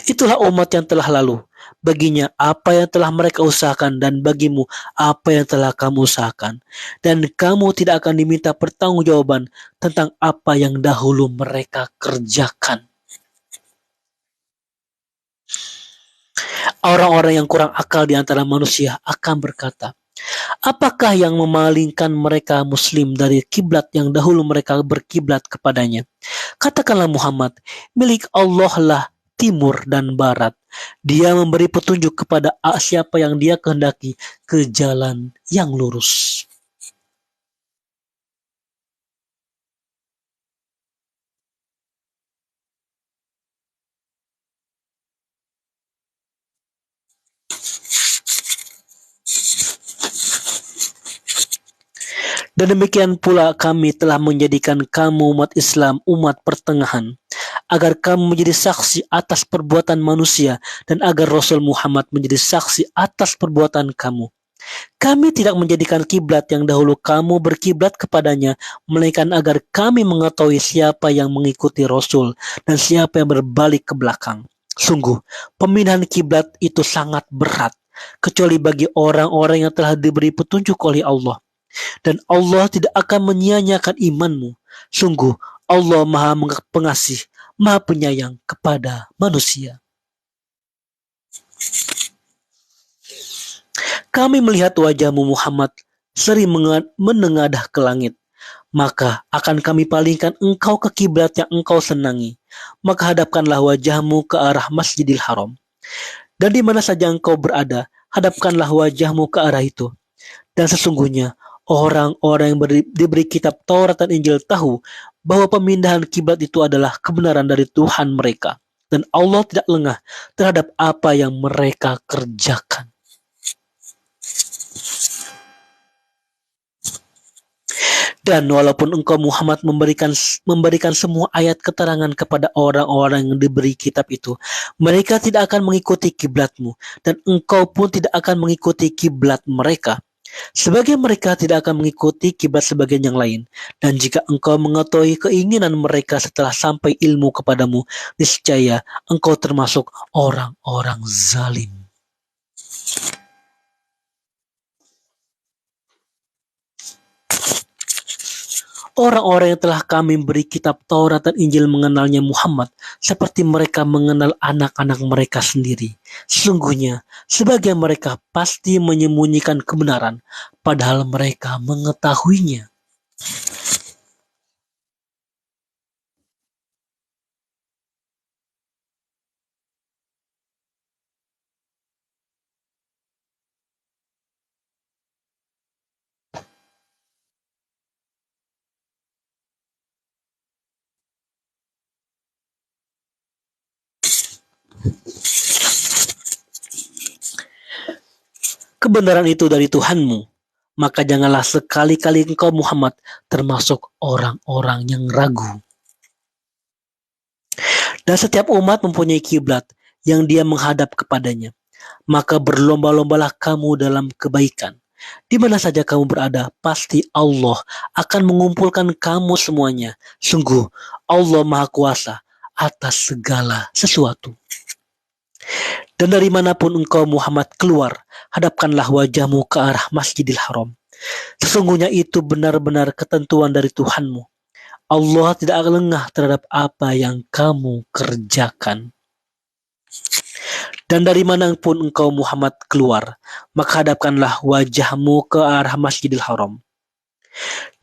Itulah umat yang telah lalu. Baginya apa yang telah mereka usahakan, dan bagimu apa yang telah kamu usahakan. Dan kamu tidak akan diminta pertanggungjawaban tentang apa yang dahulu mereka kerjakan. Orang-orang yang kurang akal di antara manusia akan berkata, apakah yang memalingkan mereka muslim dari kiblat yang dahulu mereka berkiblat kepadanya? Katakanlah Muhammad, milik Allah lah timur dan barat. Dia memberi petunjuk kepada siapa yang Dia kehendaki ke jalan yang lurus. Dan demikian pula kami telah menjadikan kamu umat Islam, umat pertengahan, agar kamu menjadi saksi atas perbuatan manusia, dan agar Rasul Muhammad menjadi saksi atas perbuatan kamu. Kami tidak menjadikan kiblat yang dahulu kamu berkiblat kepadanya, melainkan agar kami mengetahui siapa yang mengikuti Rasul dan siapa yang berbalik ke belakang. Sungguh, pemindahan kiblat itu sangat berat, kecuali bagi orang-orang yang telah diberi petunjuk oleh Allah. Dan Allah tidak akan menyia-nyiakan imanmu. Sungguh, Allah Maha Pengasih, Maha Penyayang kepada manusia. Kami melihat wajahmu Muhammad sering menengadah ke langit. Maka akan kami palingkan engkau ke kiblat yang engkau senangi. Maka hadapkanlah wajahmu ke arah Masjidil Haram. Dan di mana saja engkau berada, hadapkanlah wajahmu ke arah itu. Dan sesungguhnya orang-orang yang diberi kitab Taurat dan Injil tahu bahwa pemindahan kiblat itu adalah kebenaran dari Tuhan mereka. Dan Allah tidak lengah terhadap apa yang mereka kerjakan. Dan walaupun engkau Muhammad memberikan semua ayat keterangan kepada orang-orang yang diberi kitab itu, mereka tidak akan mengikuti kiblatmu, dan engkau pun tidak akan mengikuti kiblat mereka. Sebagian mereka tidak akan mengikuti kiblat sebagian yang lain. Dan jika engkau mengetahui keinginan mereka setelah sampai ilmu kepadamu, niscaya engkau termasuk orang-orang zalim. Orang-orang yang telah kami beri kitab Taurat dan Injil mengenalnya Muhammad seperti mereka mengenal anak-anak mereka sendiri. Sesungguhnya, sebagian mereka pasti menyembunyikan kebenaran, padahal mereka mengetahuinya. Kebenaran itu dari Tuhanmu, maka janganlah sekali-kali engkau Muhammad termasuk orang-orang yang ragu. Dan setiap umat mempunyai kiblat yang dia menghadap kepadanya. Maka berlomba-lombalah kamu dalam kebaikan, Di mana saja kamu berada, pasti Allah akan mengumpulkan kamu semuanya. Sungguh, Allah Maha Kuasa atas segala sesuatu. Dan dari manapun engkau Muhammad keluar, hadapkanlah wajahmu ke arah Masjidil Haram. Sesungguhnya itu benar-benar ketentuan dari Tuhanmu. Allah tidak akan lengah terhadap apa yang kamu kerjakan. Dan dari manapun engkau Muhammad keluar, maka hadapkanlah wajahmu ke arah Masjidil Haram.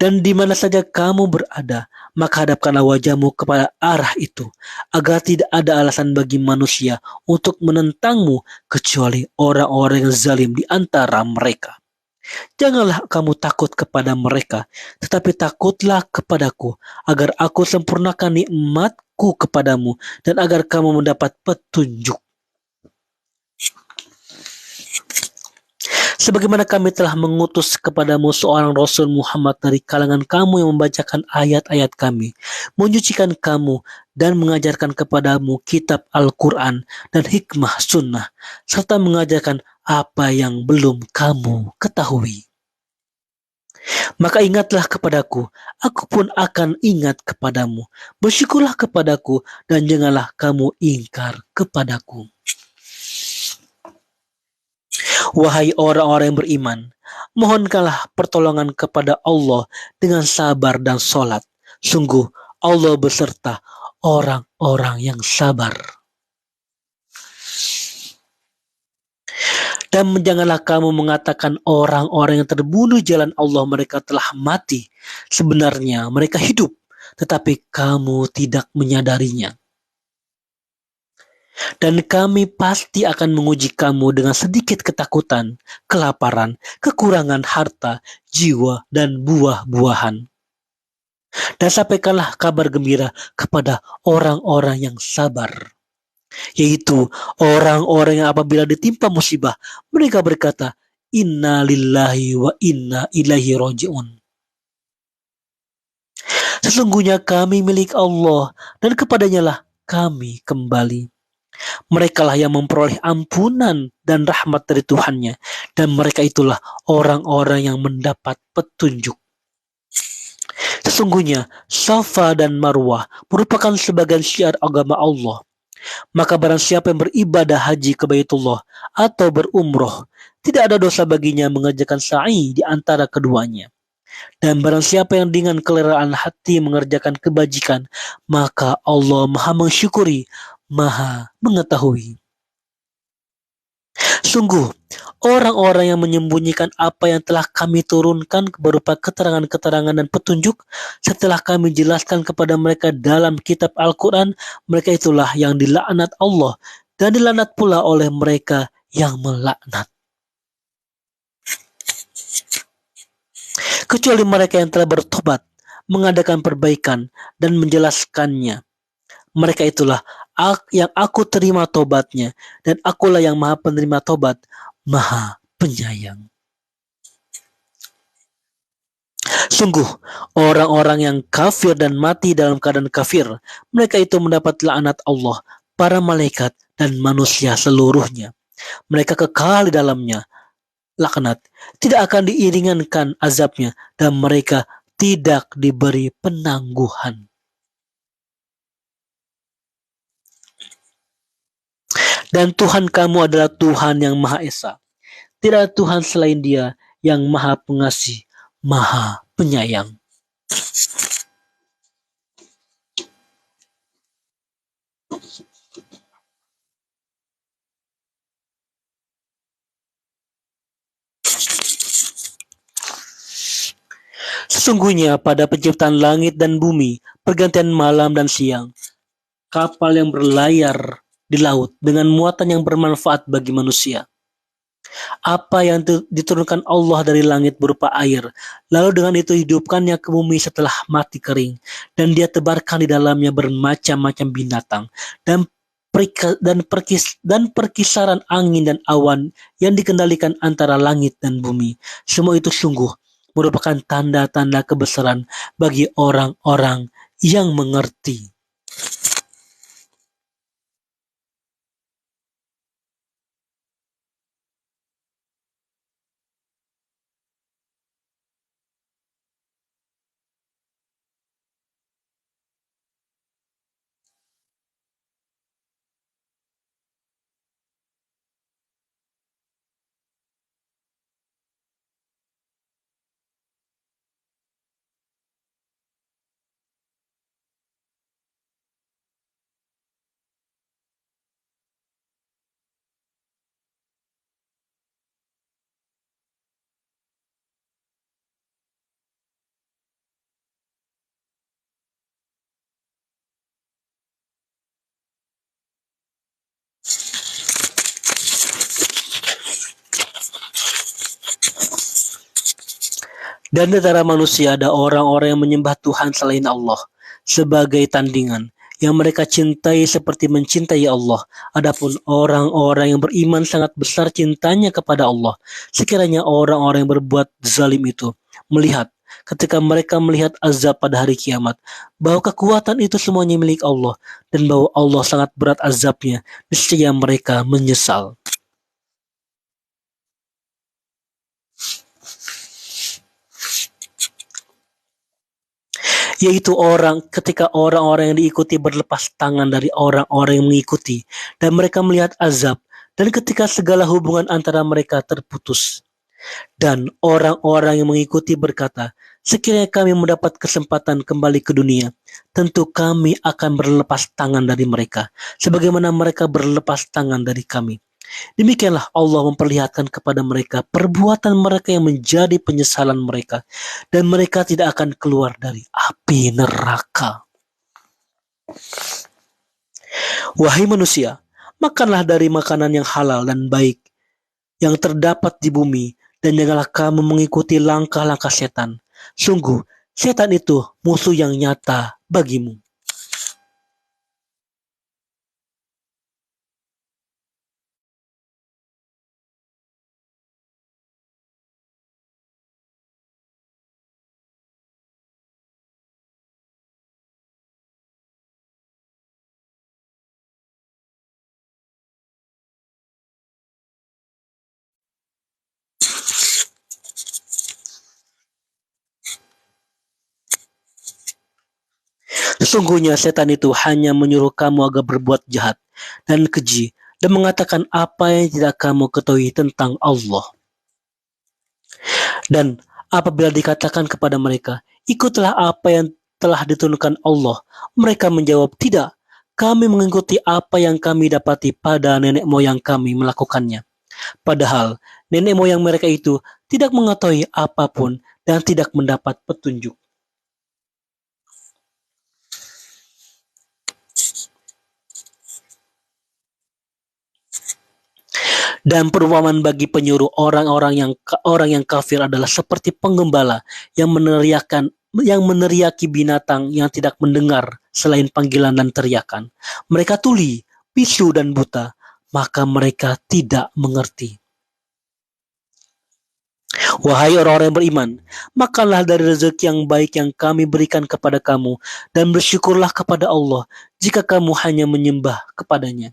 Dan di mana saja kamu berada, maka hadapkanlah wajahmu kepada arah itu, agar tidak ada alasan bagi manusia untuk menentangmu kecuali orang-orang yang zalim di antara mereka. Janganlah kamu takut kepada mereka, tetapi takutlah kepadaku, agar aku sempurnakan nikmatku kepadamu, dan agar kamu mendapat petunjuk. Sebagaimana kami telah mengutus kepadamu seorang Rasul Muhammad dari kalangan kamu yang membacakan ayat-ayat kami, menyucikan kamu, dan mengajarkan kepadamu kitab Al-Quran dan hikmah sunnah, serta mengajarkan apa yang belum kamu ketahui. Maka ingatlah kepadaku, aku pun akan ingat kepadamu. Bersyukurlah kepadaku, dan janganlah kamu ingkar kepadaku. Wahai orang-orang yang beriman, mohonkanlah pertolongan kepada Allah dengan sabar dan sholat. Sungguh Allah beserta orang-orang yang sabar. Dan janganlah kamu mengatakan orang-orang yang terbunuh jalan Allah mereka telah mati. Sebenarnya mereka hidup, tetapi kamu tidak menyadarinya. Dan kami pasti akan menguji kamu dengan sedikit ketakutan, kelaparan, kekurangan harta, jiwa, dan buah-buahan. Dan sampaikanlah kabar gembira kepada orang-orang yang sabar, yaitu orang-orang yang apabila ditimpa musibah, mereka berkata, Inna lillahi wa inna ilaihi roji'un. Sesungguhnya kami milik Allah, dan kepadanya lah kami kembali. Merekalah yang memperoleh ampunan dan rahmat dari Tuhannya, dan mereka itulah orang-orang yang mendapat petunjuk. Sesungguhnya Safa dan Marwah merupakan sebagian syiar agama Allah. Maka barang siapa yang beribadah haji ke Baitullah atau berumroh, tidak ada dosa baginya mengerjakan sa'i di antara keduanya. Dan barang siapa yang dengan keleraan hati mengerjakan kebajikan, maka Allah Maha mensyukuri, Maha mengetahui. Sungguh, orang-orang yang menyembunyikan apa yang telah kami turunkan berupa keterangan-keterangan dan petunjuk setelah kami jelaskan kepada mereka dalam kitab Al-Quran, mereka itulah yang dilaknat Allah dan dilaknat pula oleh mereka yang melaknat. Kecuali mereka yang telah bertobat, mengadakan perbaikan, dan menjelaskannya. Mereka itulah yang aku terima tobatnya, dan akulah yang maha penerima tobat, maha penyayang. Sungguh, orang-orang yang kafir dan mati dalam keadaan kafir, mereka itu mendapat laknat Allah, para malaikat, dan manusia seluruhnya. Mereka kekal di dalamnya. Laknat tidak akan diiringankan azabnya, dan mereka tidak diberi penangguhan. Dan Tuhan kamu adalah Tuhan yang Maha Esa. Tidak ada Tuhan selain Dia yang Maha Pengasih, Maha Penyayang. Sesungguhnya pada penciptaan langit dan bumi, pergantian malam dan siang, kapal yang berlayar di laut dengan muatan yang bermanfaat bagi manusia. Apa yang diturunkan Allah dari langit berupa air, lalu dengan itu hidupkannya ke bumi setelah mati kering, dan Dia tebarkan di dalamnya bermacam-macam binatang, dan perkisaran angin dan awan yang dikendalikan antara langit dan bumi. Semua itu sungguh merupakan tanda-tanda kebesaran bagi orang-orang yang mengerti. Dan di antara manusia ada orang-orang yang menyembah Tuhan selain Allah sebagai tandingan yang mereka cintai seperti mencintai Allah. Adapun orang-orang yang beriman sangat besar cintanya kepada Allah. Sekiranya orang-orang yang berbuat zalim itu melihat ketika mereka melihat azab pada hari kiamat, bahwa kekuatan itu semuanya milik Allah dan bahwa Allah sangat berat azabnya, niscaya mereka menyesal. Yaitu ketika orang-orang yang diikuti berlepas tangan dari orang-orang yang mengikuti dan mereka melihat azab, dan ketika segala hubungan antara mereka terputus dan orang-orang yang mengikuti berkata, sekiranya kami mendapat kesempatan kembali ke dunia, tentu kami akan berlepas tangan dari mereka sebagaimana mereka berlepas tangan dari kami. Demikianlah Allah memperlihatkan kepada mereka perbuatan mereka yang menjadi penyesalan mereka, dan mereka tidak akan keluar dari api neraka. Wahai manusia, makanlah dari makanan yang halal dan baik yang terdapat di bumi, dan janganlah kamu mengikuti langkah-langkah setan. Sungguh, setan itu musuh yang nyata bagimu. Sesungguhnya setan itu hanya menyuruh kamu agar berbuat jahat dan keji dan mengatakan apa yang tidak kamu ketahui tentang Allah. Dan apabila dikatakan kepada mereka, ikutlah apa yang telah diturunkan Allah, mereka menjawab, tidak, kami mengikuti apa yang kami dapati pada nenek moyang kami melakukannya. Padahal nenek moyang mereka itu tidak mengetahui apapun dan tidak mendapat petunjuk. Dan perumpamaan bagi penyuruh orang yang kafir adalah seperti penggembala yang meneriaki binatang yang tidak mendengar selain panggilan dan teriakan. Mereka tuli, bisu dan buta, maka mereka tidak mengerti. Wahai orang-orang yang beriman, makanlah dari rezeki yang baik yang kami berikan kepada kamu dan bersyukurlah kepada Allah jika kamu hanya menyembah kepadanya.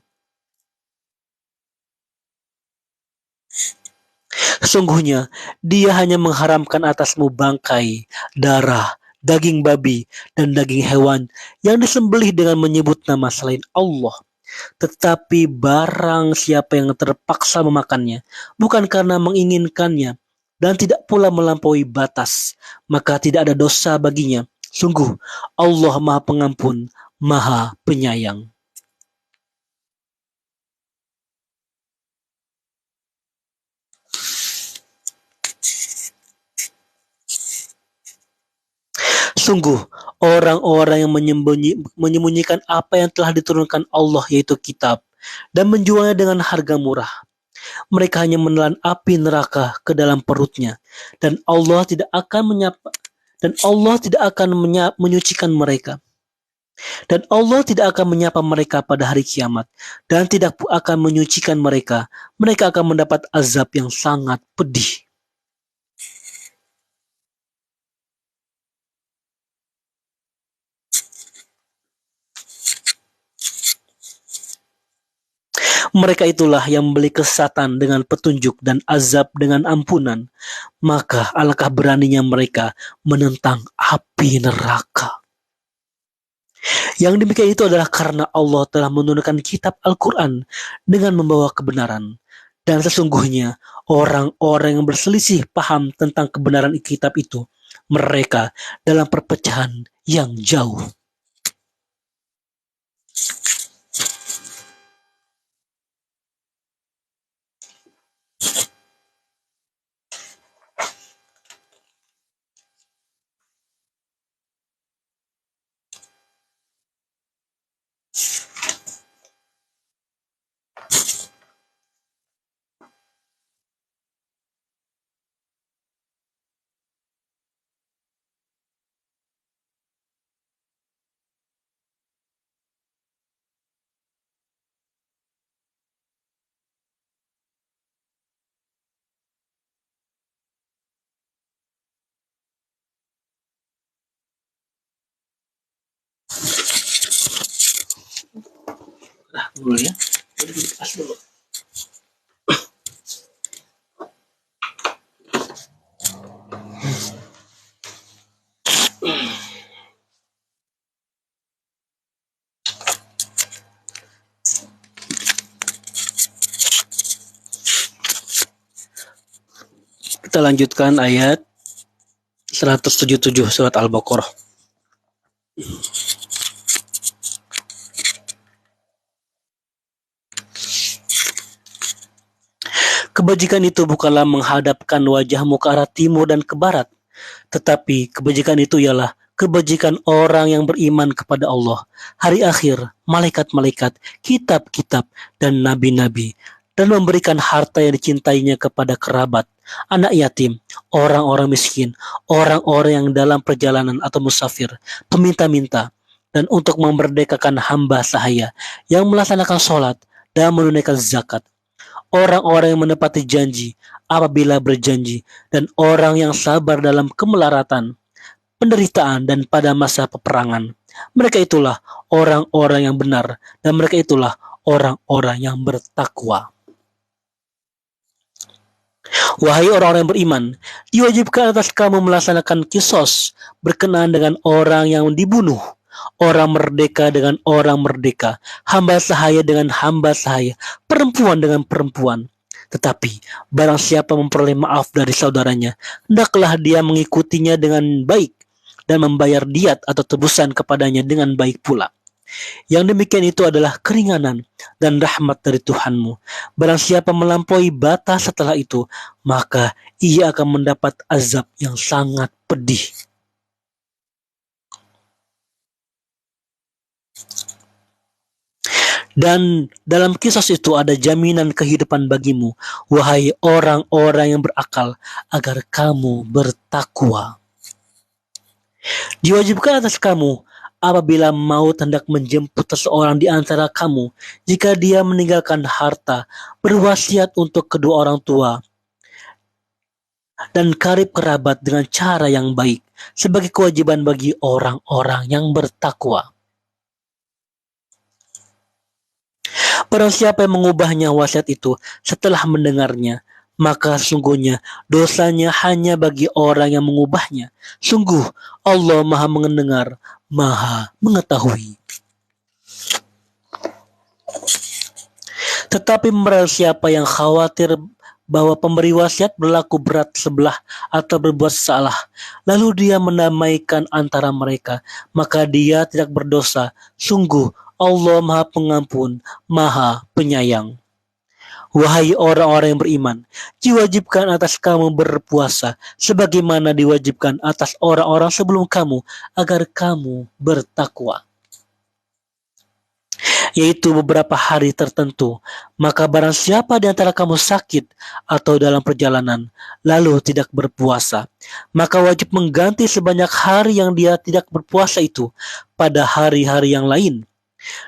Sesungguhnya dia hanya mengharamkan atasmu bangkai, darah, daging babi, dan daging hewan yang disembelih dengan menyebut nama selain Allah. Tetapi barang siapa yang terpaksa memakannya, bukan karena menginginkannya, dan tidak pula melampaui batas, maka tidak ada dosa baginya. Sungguh, Allah Maha Pengampun, Maha Penyayang. Sungguh, orang-orang yang menyembunyikan apa yang telah diturunkan Allah, yaitu kitab, dan menjualnya dengan harga murah. Mereka hanya menelan api neraka ke dalam perutnya, dan Allah tidak akan menyucikan mereka. Dan Allah tidak akan menyapa mereka pada hari kiamat, dan tidak akan menyucikan mereka. Mereka akan mendapat azab yang sangat pedih. Mereka itulah yang membeli kesesatan dengan petunjuk dan azab dengan ampunan. Maka alangkah beraninya mereka menentang api neraka. Yang demikian itu adalah karena Allah telah menurunkan kitab Al-Quran dengan membawa kebenaran. Dan sesungguhnya orang-orang yang berselisih paham tentang kebenaran kitab itu, mereka dalam perpecahan yang jauh. Kita lanjutkan ayat 177 surat Al-Baqarah. Kebajikan itu bukanlah menghadapkan wajahmu ke arah timur dan ke barat, tetapi kebajikan itu ialah kebajikan orang yang beriman kepada Allah, hari akhir, malaikat-malaikat, kitab-kitab, dan nabi-nabi, dan memberikan harta yang dicintainya kepada kerabat, anak yatim, orang-orang miskin, orang-orang yang dalam perjalanan atau musafir, peminta-minta, dan untuk memerdekakan hamba sahaya yang melaksanakan sholat dan menunaikan zakat. Orang-orang yang menepati janji apabila berjanji, dan orang yang sabar dalam kemelaratan, penderitaan, dan pada masa peperangan. Mereka itulah orang-orang yang benar, dan mereka itulah orang-orang yang bertakwa. Wahai orang-orang yang beriman, diwajibkan atas kamu melaksanakan kisos berkenaan dengan orang yang dibunuh, orang merdeka dengan orang merdeka, hamba sahaya dengan hamba sahaya, perempuan dengan perempuan. Tetapi barang siapa memperoleh maaf dari saudaranya, hendaklah dia mengikutinya dengan baik dan membayar diat atau tebusan kepadanya dengan baik pula. Yang demikian itu adalah keringanan dan rahmat dari Tuhanmu. Barang siapa melampaui batas setelah itu, maka ia akan mendapat azab yang sangat pedih. Dan dalam kisah itu ada jaminan kehidupan bagimu, wahai orang-orang yang berakal, agar kamu bertakwa. Diwajibkan atas kamu apabila maut hendak menjemput seseorang di antara kamu, jika dia meninggalkan harta, berwasiat untuk kedua orang tua dan karib kerabat dengan cara yang baik, sebagai kewajiban bagi orang-orang yang bertakwa. Barang siapa yang mengubahnya wasiat itu setelah mendengarnya, maka sungguhnya dosanya hanya bagi orang yang mengubahnya. Sungguh Allah Maha mendengar, Maha mengetahui. Tetapi barang siapa yang khawatir bahwa pemberi wasiat berlaku berat sebelah atau berbuat salah, lalu dia mendamaikan antara mereka, maka dia tidak berdosa. Sungguh Allah Maha Pengampun, Maha Penyayang. Wahai orang-orang yang beriman, diwajibkan atas kamu berpuasa, sebagaimana diwajibkan atas orang-orang sebelum kamu, agar kamu bertakwa. Yaitu beberapa hari tertentu. Maka barang siapa di antara kamu sakit atau dalam perjalanan, lalu tidak berpuasa, maka wajib mengganti sebanyak hari yang dia tidak berpuasa itu pada hari-hari yang lain.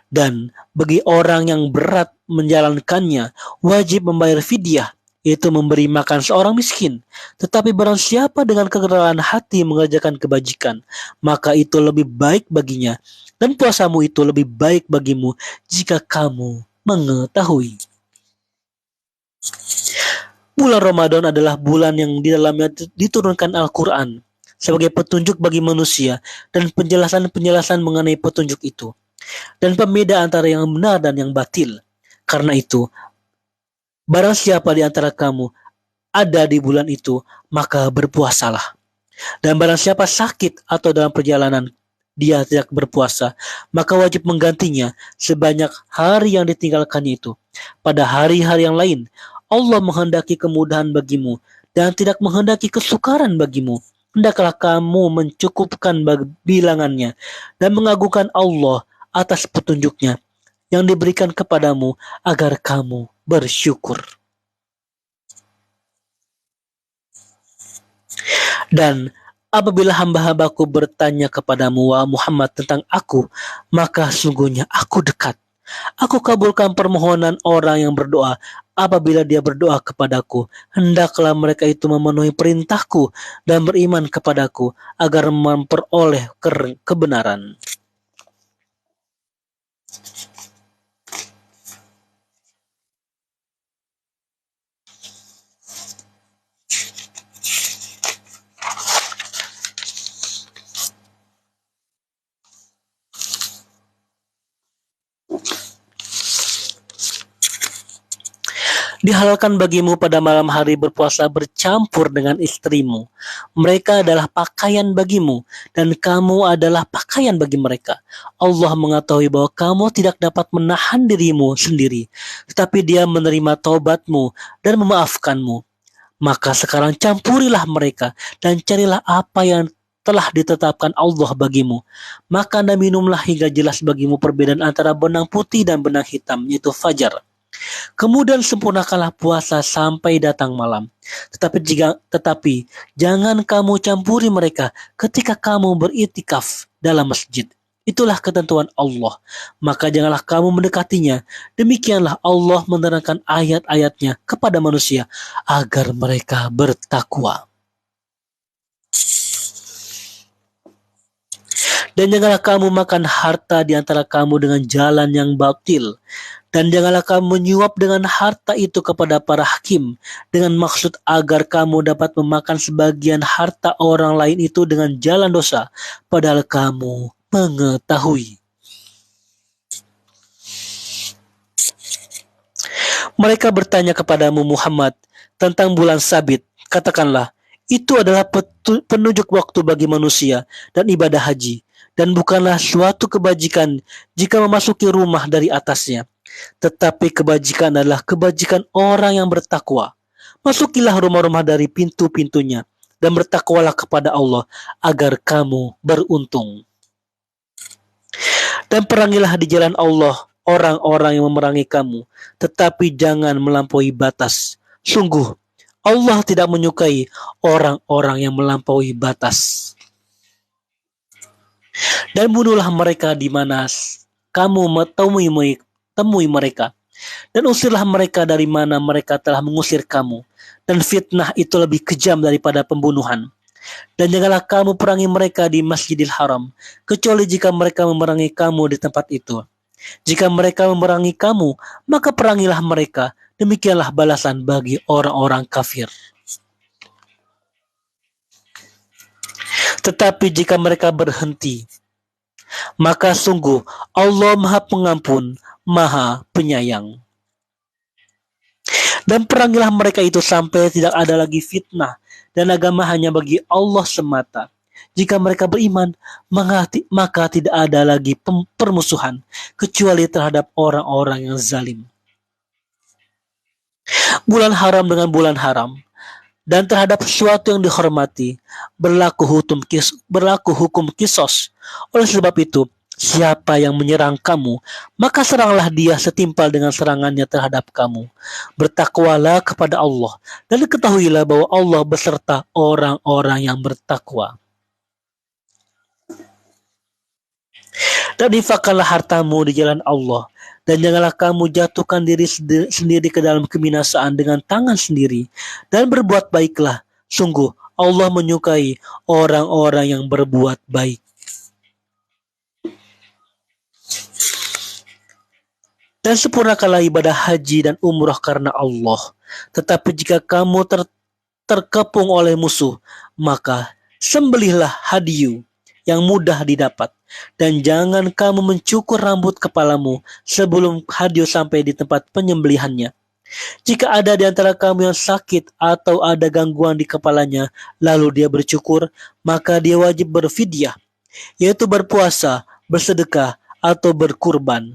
Dan bagi orang yang berat menjalankannya, wajib membayar fidyah, yaitu memberi makan seorang miskin. Tetapi barang siapa dengan kekerelaan hati mengerjakan kebajikan, maka itu lebih baik baginya, dan puasamu itu lebih baik bagimu jika kamu mengetahui. Bulan Ramadan adalah bulan yang di dalamnya diturunkan Al-Quran sebagai petunjuk bagi manusia dan penjelasan-penjelasan mengenai petunjuk itu, dan pembeda antara yang benar dan yang batil. Karena itu, barang siapa di antara kamu ada di bulan itu, maka berpuasalah. Dan barang siapa sakit atau dalam perjalanan dia tidak berpuasa, maka wajib menggantinya sebanyak hari yang ditinggalkannya itu pada hari-hari yang lain. Allah menghendaki kemudahan bagimu dan tidak menghendaki kesukaran bagimu. Hendaklah kamu mencukupkan bilangannya dan mengagungkan Allah atas petunjuknya yang diberikan kepadamu agar kamu bersyukur. Dan apabila hamba-hambaku bertanya kepadamu, wahai Muhammad, tentang aku, maka sungguhnya aku dekat. Aku kabulkan permohonan orang yang berdoa apabila dia berdoa kepadaku. Hendaklah mereka itu memenuhi perintahku dan beriman kepadaku agar memperoleh kebenaran. Dihalalkan bagimu pada malam hari berpuasa bercampur dengan istrimu. Mereka adalah pakaian bagimu, dan kamu adalah pakaian bagi mereka. Allah mengetahui bahwa kamu tidak dapat menahan dirimu sendiri, tetapi Dia menerima taubatmu dan memaafkanmu. Maka sekarang campurilah mereka dan carilah apa yang telah ditetapkan Allah bagimu. Makan dan minumlah hingga jelas bagimu perbedaan antara benang putih dan benang hitam, yaitu fajar. Kemudian sempurnakanlah puasa sampai datang malam. Tetapi jangan kamu campuri mereka ketika kamu beritikaf dalam masjid. Itulah ketentuan Allah. Maka janganlah kamu mendekatinya. Demikianlah Allah menerangkan ayat-ayatnya kepada manusia agar mereka bertakwa. Dan janganlah kamu makan harta di antara kamu dengan jalan yang batil. Dan janganlah kamu menyuap dengan harta itu kepada para hakim dengan maksud agar kamu dapat memakan sebagian harta orang lain itu dengan jalan dosa, padahal kamu mengetahui. Mereka bertanya kepadamu Muhammad tentang bulan sabit. Katakanlah, itu adalah penunjuk waktu bagi manusia dan ibadah haji, dan bukanlah suatu kebajikan jika memasuki rumah dari atasnya. Tetapi kebajikan adalah kebajikan orang yang bertakwa. Masukilah rumah-rumah dari pintu-pintunya dan bertakwalah kepada Allah agar kamu beruntung. Dan perangilah di jalan Allah orang-orang yang memerangi kamu, tetapi jangan melampaui batas. Sungguh, Allah tidak menyukai orang-orang yang melampaui batas. Dan bunuhlah mereka di mana kamu temui mereka. Dan usirlah mereka dari mana mereka telah mengusir kamu. Dan fitnah itu lebih kejam daripada pembunuhan. Dan janganlah kamu perangi mereka di Masjidil Haram, kecuali jika mereka memerangi kamu di tempat itu. Jika mereka memerangi kamu, maka perangilah mereka. Demikianlah balasan bagi orang-orang kafir. Tetapi jika mereka berhenti, maka sungguh Allah Maha Pengampun, Maha Penyayang. Dan perangilah mereka itu sampai tidak ada lagi fitnah dan agama hanya bagi Allah semata. Jika mereka beriman, maka tidak ada lagi permusuhan kecuali terhadap orang-orang yang zalim. Bulan haram dengan bulan haram, dan terhadap sesuatu yang dihormati berlaku hukum kisos. Oleh sebab itu, siapa yang menyerang kamu, maka seranglah dia setimpal dengan serangannya terhadap kamu. Bertakwalah kepada Allah, dan ketahuilah bahwa Allah beserta orang-orang yang bertakwa. Dan infakkanlah hartamu di jalan Allah, dan janganlah kamu jatuhkan diri sendiri ke dalam kebinasaan dengan tangan sendiri, dan berbuat baiklah. Sungguh Allah menyukai orang-orang yang berbuat baik. Dan sempurnakanlah ibadah haji dan umrah karena Allah. Tetapi jika kamu terkepung oleh musuh, maka sembelihlah hadiyu yang mudah didapat. Dan jangan kamu mencukur rambut kepalamu sebelum hadiyu sampai di tempat penyembelihannya. Jika ada di antara kamu yang sakit atau ada gangguan di kepalanya, lalu dia bercukur, maka dia wajib berfidyah, yaitu berpuasa, bersedekah, atau berkurban.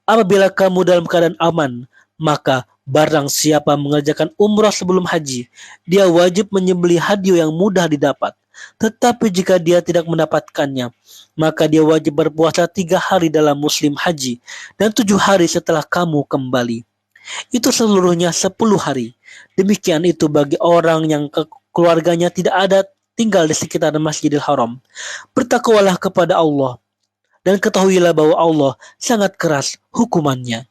Apabila kamu dalam keadaan aman, maka barang siapa mengerjakan umrah sebelum haji, dia wajib menyembelih hadiyu yang mudah didapat. Tetapi jika dia tidak mendapatkannya, maka dia wajib berpuasa 3 hari dalam musim haji dan 7 hari setelah kamu kembali. Itu seluruhnya 10 hari. Demikian itu bagi orang yang keluarganya tidak ada tinggal di sekitar Masjidil Haram. Bertakwalah kepada Allah, dan ketahuilah bahwa Allah sangat keras hukumannya.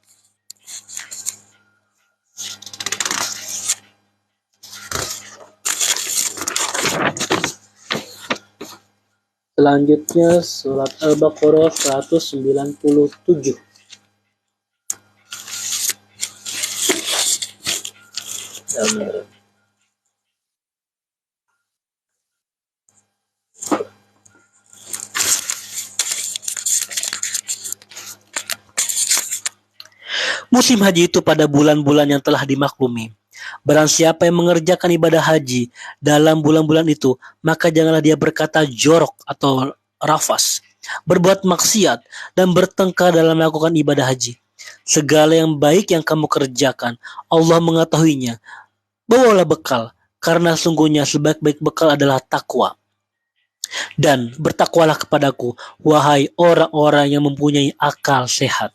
Selanjutnya surat Al-Baqarah 197. Musim haji itu pada bulan-bulan yang telah dimaklumi. Barang siapa yang mengerjakan ibadah haji dalam bulan-bulan itu, maka janganlah dia berkata jorok atau rafas, berbuat maksiat, dan bertengkar dalam melakukan ibadah haji. Segala yang baik yang kamu kerjakan, Allah mengetahuinya. Bawalah bekal, karena sungguhnya sebaik-baik bekal adalah takwa. Dan bertakwalah kepadaku, wahai orang-orang yang mempunyai akal sehat.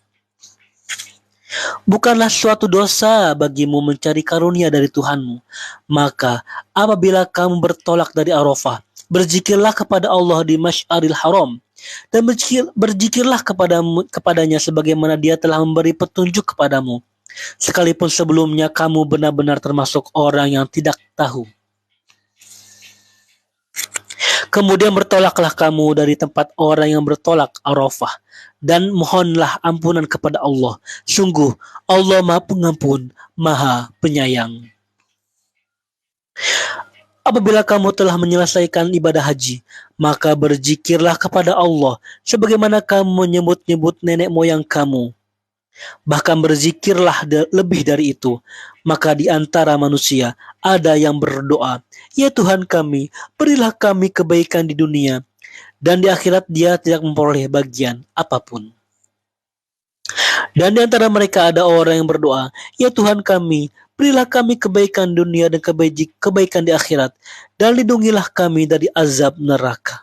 Bukanlah suatu dosa bagimu mencari karunia dari Tuhanmu. Maka apabila kamu bertolak dari Arafah, berzikirlah kepada Allah di Masy'aril Haram, dan berzikirlah kepadanya sebagaimana dia telah memberi petunjuk kepadamu. Sekalipun sebelumnya kamu benar-benar termasuk orang yang tidak tahu. Kemudian bertolaklah kamu dari tempat orang yang bertolak Arafah, dan mohonlah ampunan kepada Allah. Sungguh Allah Maha Pengampun, Maha Penyayang. Apabila kamu telah menyelesaikan ibadah haji, maka berzikirlah kepada Allah sebagaimana kamu menyebut-nyebut nenek moyang kamu. Bahkan berzikirlah lebih dari itu. Maka di antara manusia ada yang berdoa, ya Tuhan kami, berilah kami kebaikan di dunia, dan di akhirat dia tidak memperoleh bagian apapun. Dan di antara mereka ada orang yang berdoa, ya Tuhan kami, berilah kami kebaikan dunia dan kebaikan di akhirat, dan lindungilah kami dari azab neraka.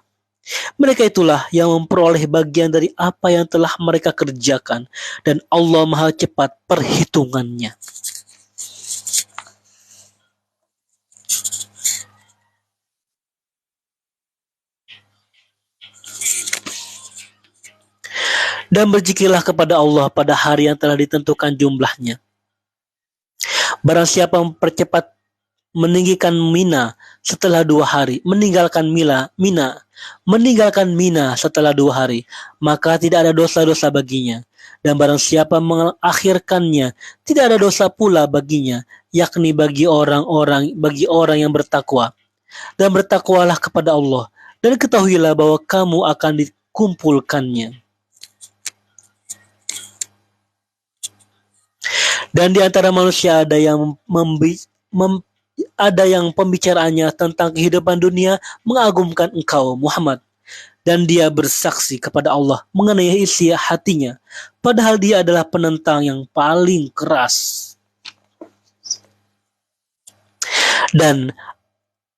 Mereka itulah yang memperoleh bagian dari apa yang telah mereka kerjakan, dan Allah Maha cepat perhitungannya. Dan berzikirlah kepada Allah pada hari yang telah ditentukan jumlahnya. Barang siapa mempercepat meninggikan Mina setelah 2 hari, meninggalkan Mina setelah 2 hari, maka tidak ada dosa-dosa baginya. Dan barang siapa mengakhirkannya, tidak ada dosa pula baginya, yakni bagi orang yang bertakwa. Dan bertakwalah kepada Allah, dan ketahuilah bahwa kamu akan dikumpulkannya. Dan di antara manusia ada yang pembicaraannya tentang kehidupan dunia mengagumkan engkau Muhammad, dan dia bersaksi kepada Allah mengenai isi hatinya, padahal dia adalah penentang yang paling keras. Dan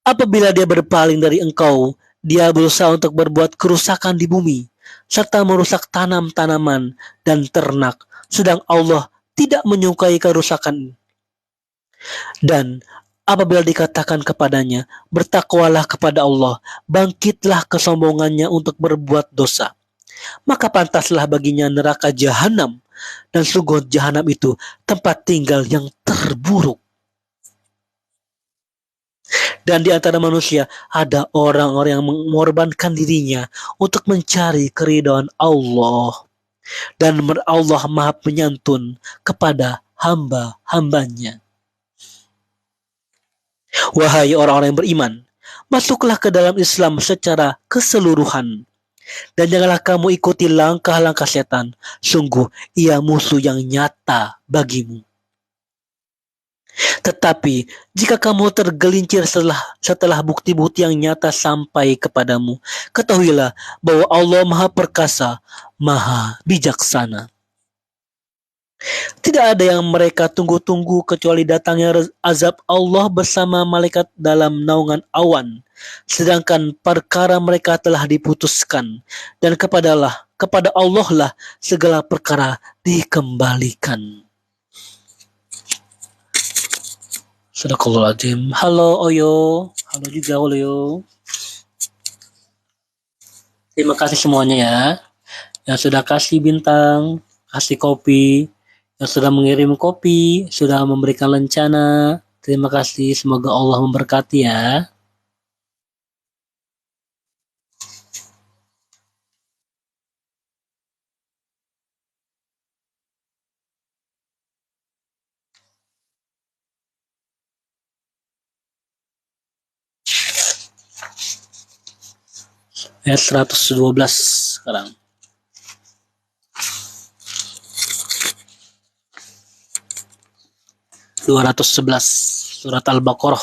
apabila dia berpaling dari engkau, dia berusaha untuk berbuat kerusakan di bumi, serta merusak tanaman dan ternak, sedang Allah tidak menyukai kerusakan. Dan apabila dikatakan kepadanya, bertakwalah kepada Allah, bangkitlah kesombongannya untuk berbuat dosa, maka pantaslah baginya neraka jahanam, dan sungguh jahanam itu tempat tinggal yang terburuk. Dan di antara manusia ada orang-orang yang mengorbankan dirinya untuk mencari keridhaan Allah, dan Allah Maha Penyantun kepada hamba-hambanya. Wahai orang-orang yang beriman, masuklah ke dalam Islam secara keseluruhan, dan janganlah kamu ikuti langkah-langkah setan. Sungguh ia musuh yang nyata bagimu. Tetapi jika kamu tergelincir setelah bukti-bukti yang nyata sampai kepadamu, ketahuilah bahwa Allah Maha Perkasa, Maha Bijaksana. Tidak ada yang mereka tunggu-tunggu kecuali datangnya azab Allah bersama malaikat dalam naungan awan, sedangkan perkara mereka telah diputuskan, dan kepada Allah lah segala perkara dikembalikan. Sadaqallahul Azim. Halo Oyo, halo juga Oyo. Terima kasih semuanya ya, yang sudah kasih bintang, kasih kopi, yang sudah mengirim kopi, sudah memberikan lencana. Terima kasih, semoga Allah memberkati ya. Ayat 112 sekarang. 211 surat Al-Baqarah.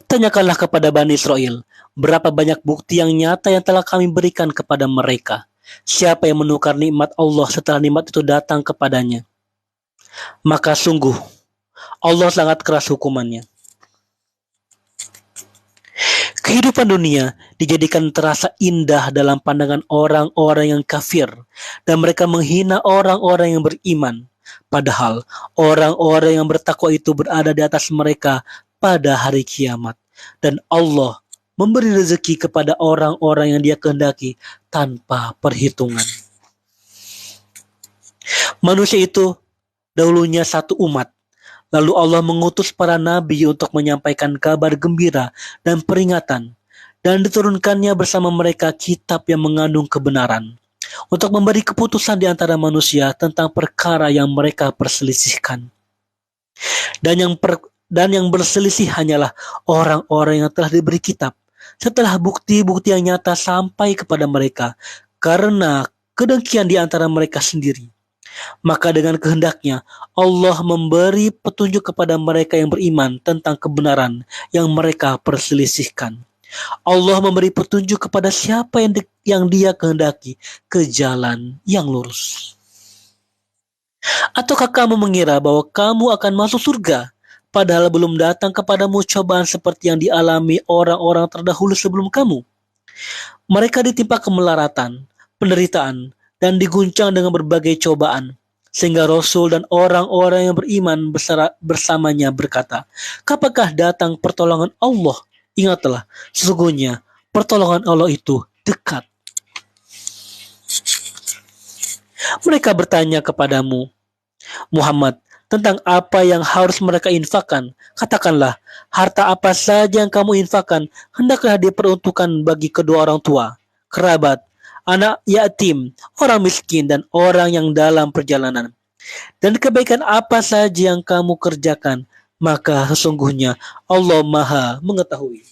Tanyakanlah kepada Bani Israel, berapa banyak bukti yang nyata yang telah kami berikan kepada mereka. Siapa yang menukar nikmat Allah setelah nikmat itu datang kepadanya? Maka sungguh, Allah sangat keras hukumannya. Kehidupan dunia dijadikan terasa indah dalam pandangan orang-orang yang kafir, dan mereka menghina orang-orang yang beriman. Padahal orang-orang yang bertakwa itu berada di atas mereka pada hari kiamat. Dan Allah memberi rezeki kepada orang-orang yang Dia kehendaki tanpa perhitungan. Manusia itu dahulunya satu umat. Lalu Allah mengutus para nabi untuk menyampaikan kabar gembira dan peringatan, dan diturunkannya bersama mereka kitab yang mengandung kebenaran, untuk memberi keputusan di antara manusia tentang perkara yang mereka perselisihkan. Dan yang berselisih hanyalah orang-orang yang telah diberi kitab, setelah bukti-bukti yang nyata sampai kepada mereka, karena kedengkian di antara mereka sendiri. Maka dengan kehendaknya Allah memberi petunjuk kepada mereka yang beriman tentang kebenaran yang mereka perselisihkan. Allah memberi petunjuk kepada siapa yang Dia kehendaki ke jalan yang lurus. Ataukah kamu mengira bahwa kamu akan masuk surga, padahal belum datang kepadamu cobaan seperti yang dialami orang-orang terdahulu sebelum kamu? Mereka ditimpa kemelaratan, penderitaan, dan diguncang dengan berbagai cobaan, sehingga Rasul dan orang-orang yang beriman bersamanya berkata, kapankah datang pertolongan Allah? Ingatlah, sesungguhnya pertolongan Allah itu dekat. Mereka bertanya kepadamu, Muhammad, tentang apa yang harus mereka infakkan. Katakanlah, harta apa saja yang kamu infakkan, hendaklah diperuntukkan bagi kedua orang tua, kerabat, anak yatim, orang miskin, dan orang yang dalam perjalanan. Dan kebaikan apa saja yang kamu kerjakan, maka sesungguhnya Allah Maha mengetahui.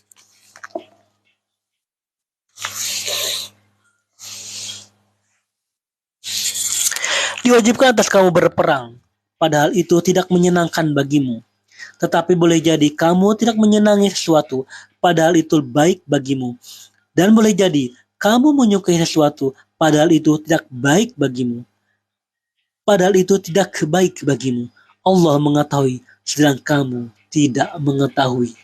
Diwajibkan atas kamu berperang, padahal itu tidak menyenangkan bagimu. Tetapi boleh jadi kamu tidak menyenangi sesuatu, padahal itu baik bagimu. Dan boleh jadi kamu menyukai sesuatu, padahal itu tidak baik bagimu. Padahal itu tidak baik bagimu. Allah mengetahui, sedang kamu tidak mengetahui.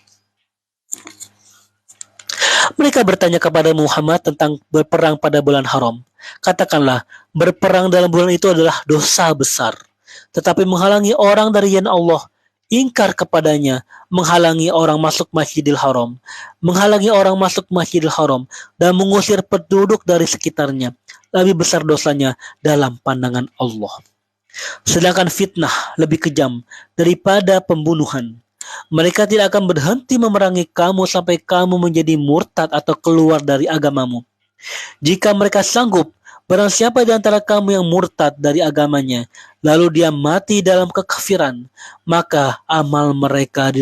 Mereka bertanya kepada Muhammad tentang berperang pada bulan haram. Katakanlah, berperang dalam bulan itu adalah dosa besar. Tetapi menghalangi orang dari jalan Allah, ingkar kepadanya, menghalangi orang masuk Masjidil Haram, dan mengusir penduduk dari sekitarnya, lebih besar dosanya dalam pandangan Allah. Sedangkan fitnah lebih kejam daripada pembunuhan. Mereka tidak akan berhenti memerangi kamu sampai kamu menjadi murtad atau keluar dari agamamu. Jika mereka sanggup, barang siapa di antara kamu yang murtad dari agamanya, lalu dia mati dalam kekafiran, maka amal mereka di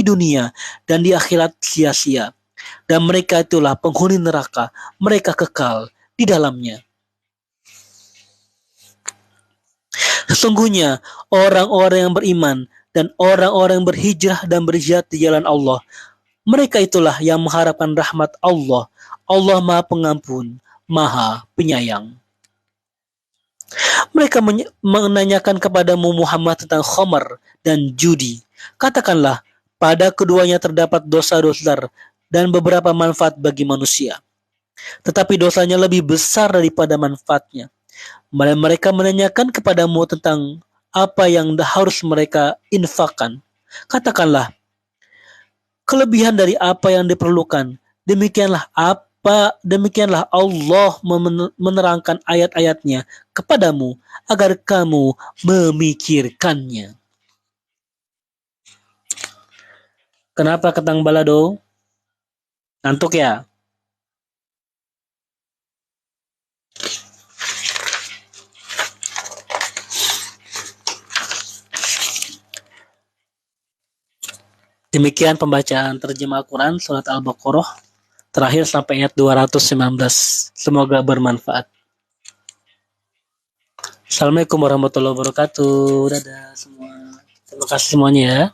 dunia dan di akhirat sia-sia. Dan mereka itulah penghuni neraka, mereka kekal di dalamnya. Sesungguhnya orang-orang yang beriman dan orang-orang yang berhijrah dan berjihad di jalan Allah, mereka itulah yang mengharapkan rahmat Allah. Allah Maha Pengampun, Maha Penyayang. Mereka menanyakan kepadamu Muhammad tentang khamar dan judi. Katakanlah, pada keduanya terdapat dosa besar dan beberapa manfaat bagi manusia. Tetapi dosanya lebih besar daripada manfaatnya. Mereka menanyakan kepadamu tentang apa yang harus mereka infakkan. Katakanlah, kelebihan dari apa yang diperlukan. Demikianlah Allah menerangkan ayat-ayatnya kepadamu agar kamu memikirkannya. Kenapa ketang balado? Ngantuk ya? Demikian pembacaan terjemah Al-Quran surat Al-Baqarah terakhir sampai ayat 219. Semoga bermanfaat. Assalamualaikum warahmatullahi wabarakatuh. Dadah semua. Terima kasih semuanya ya.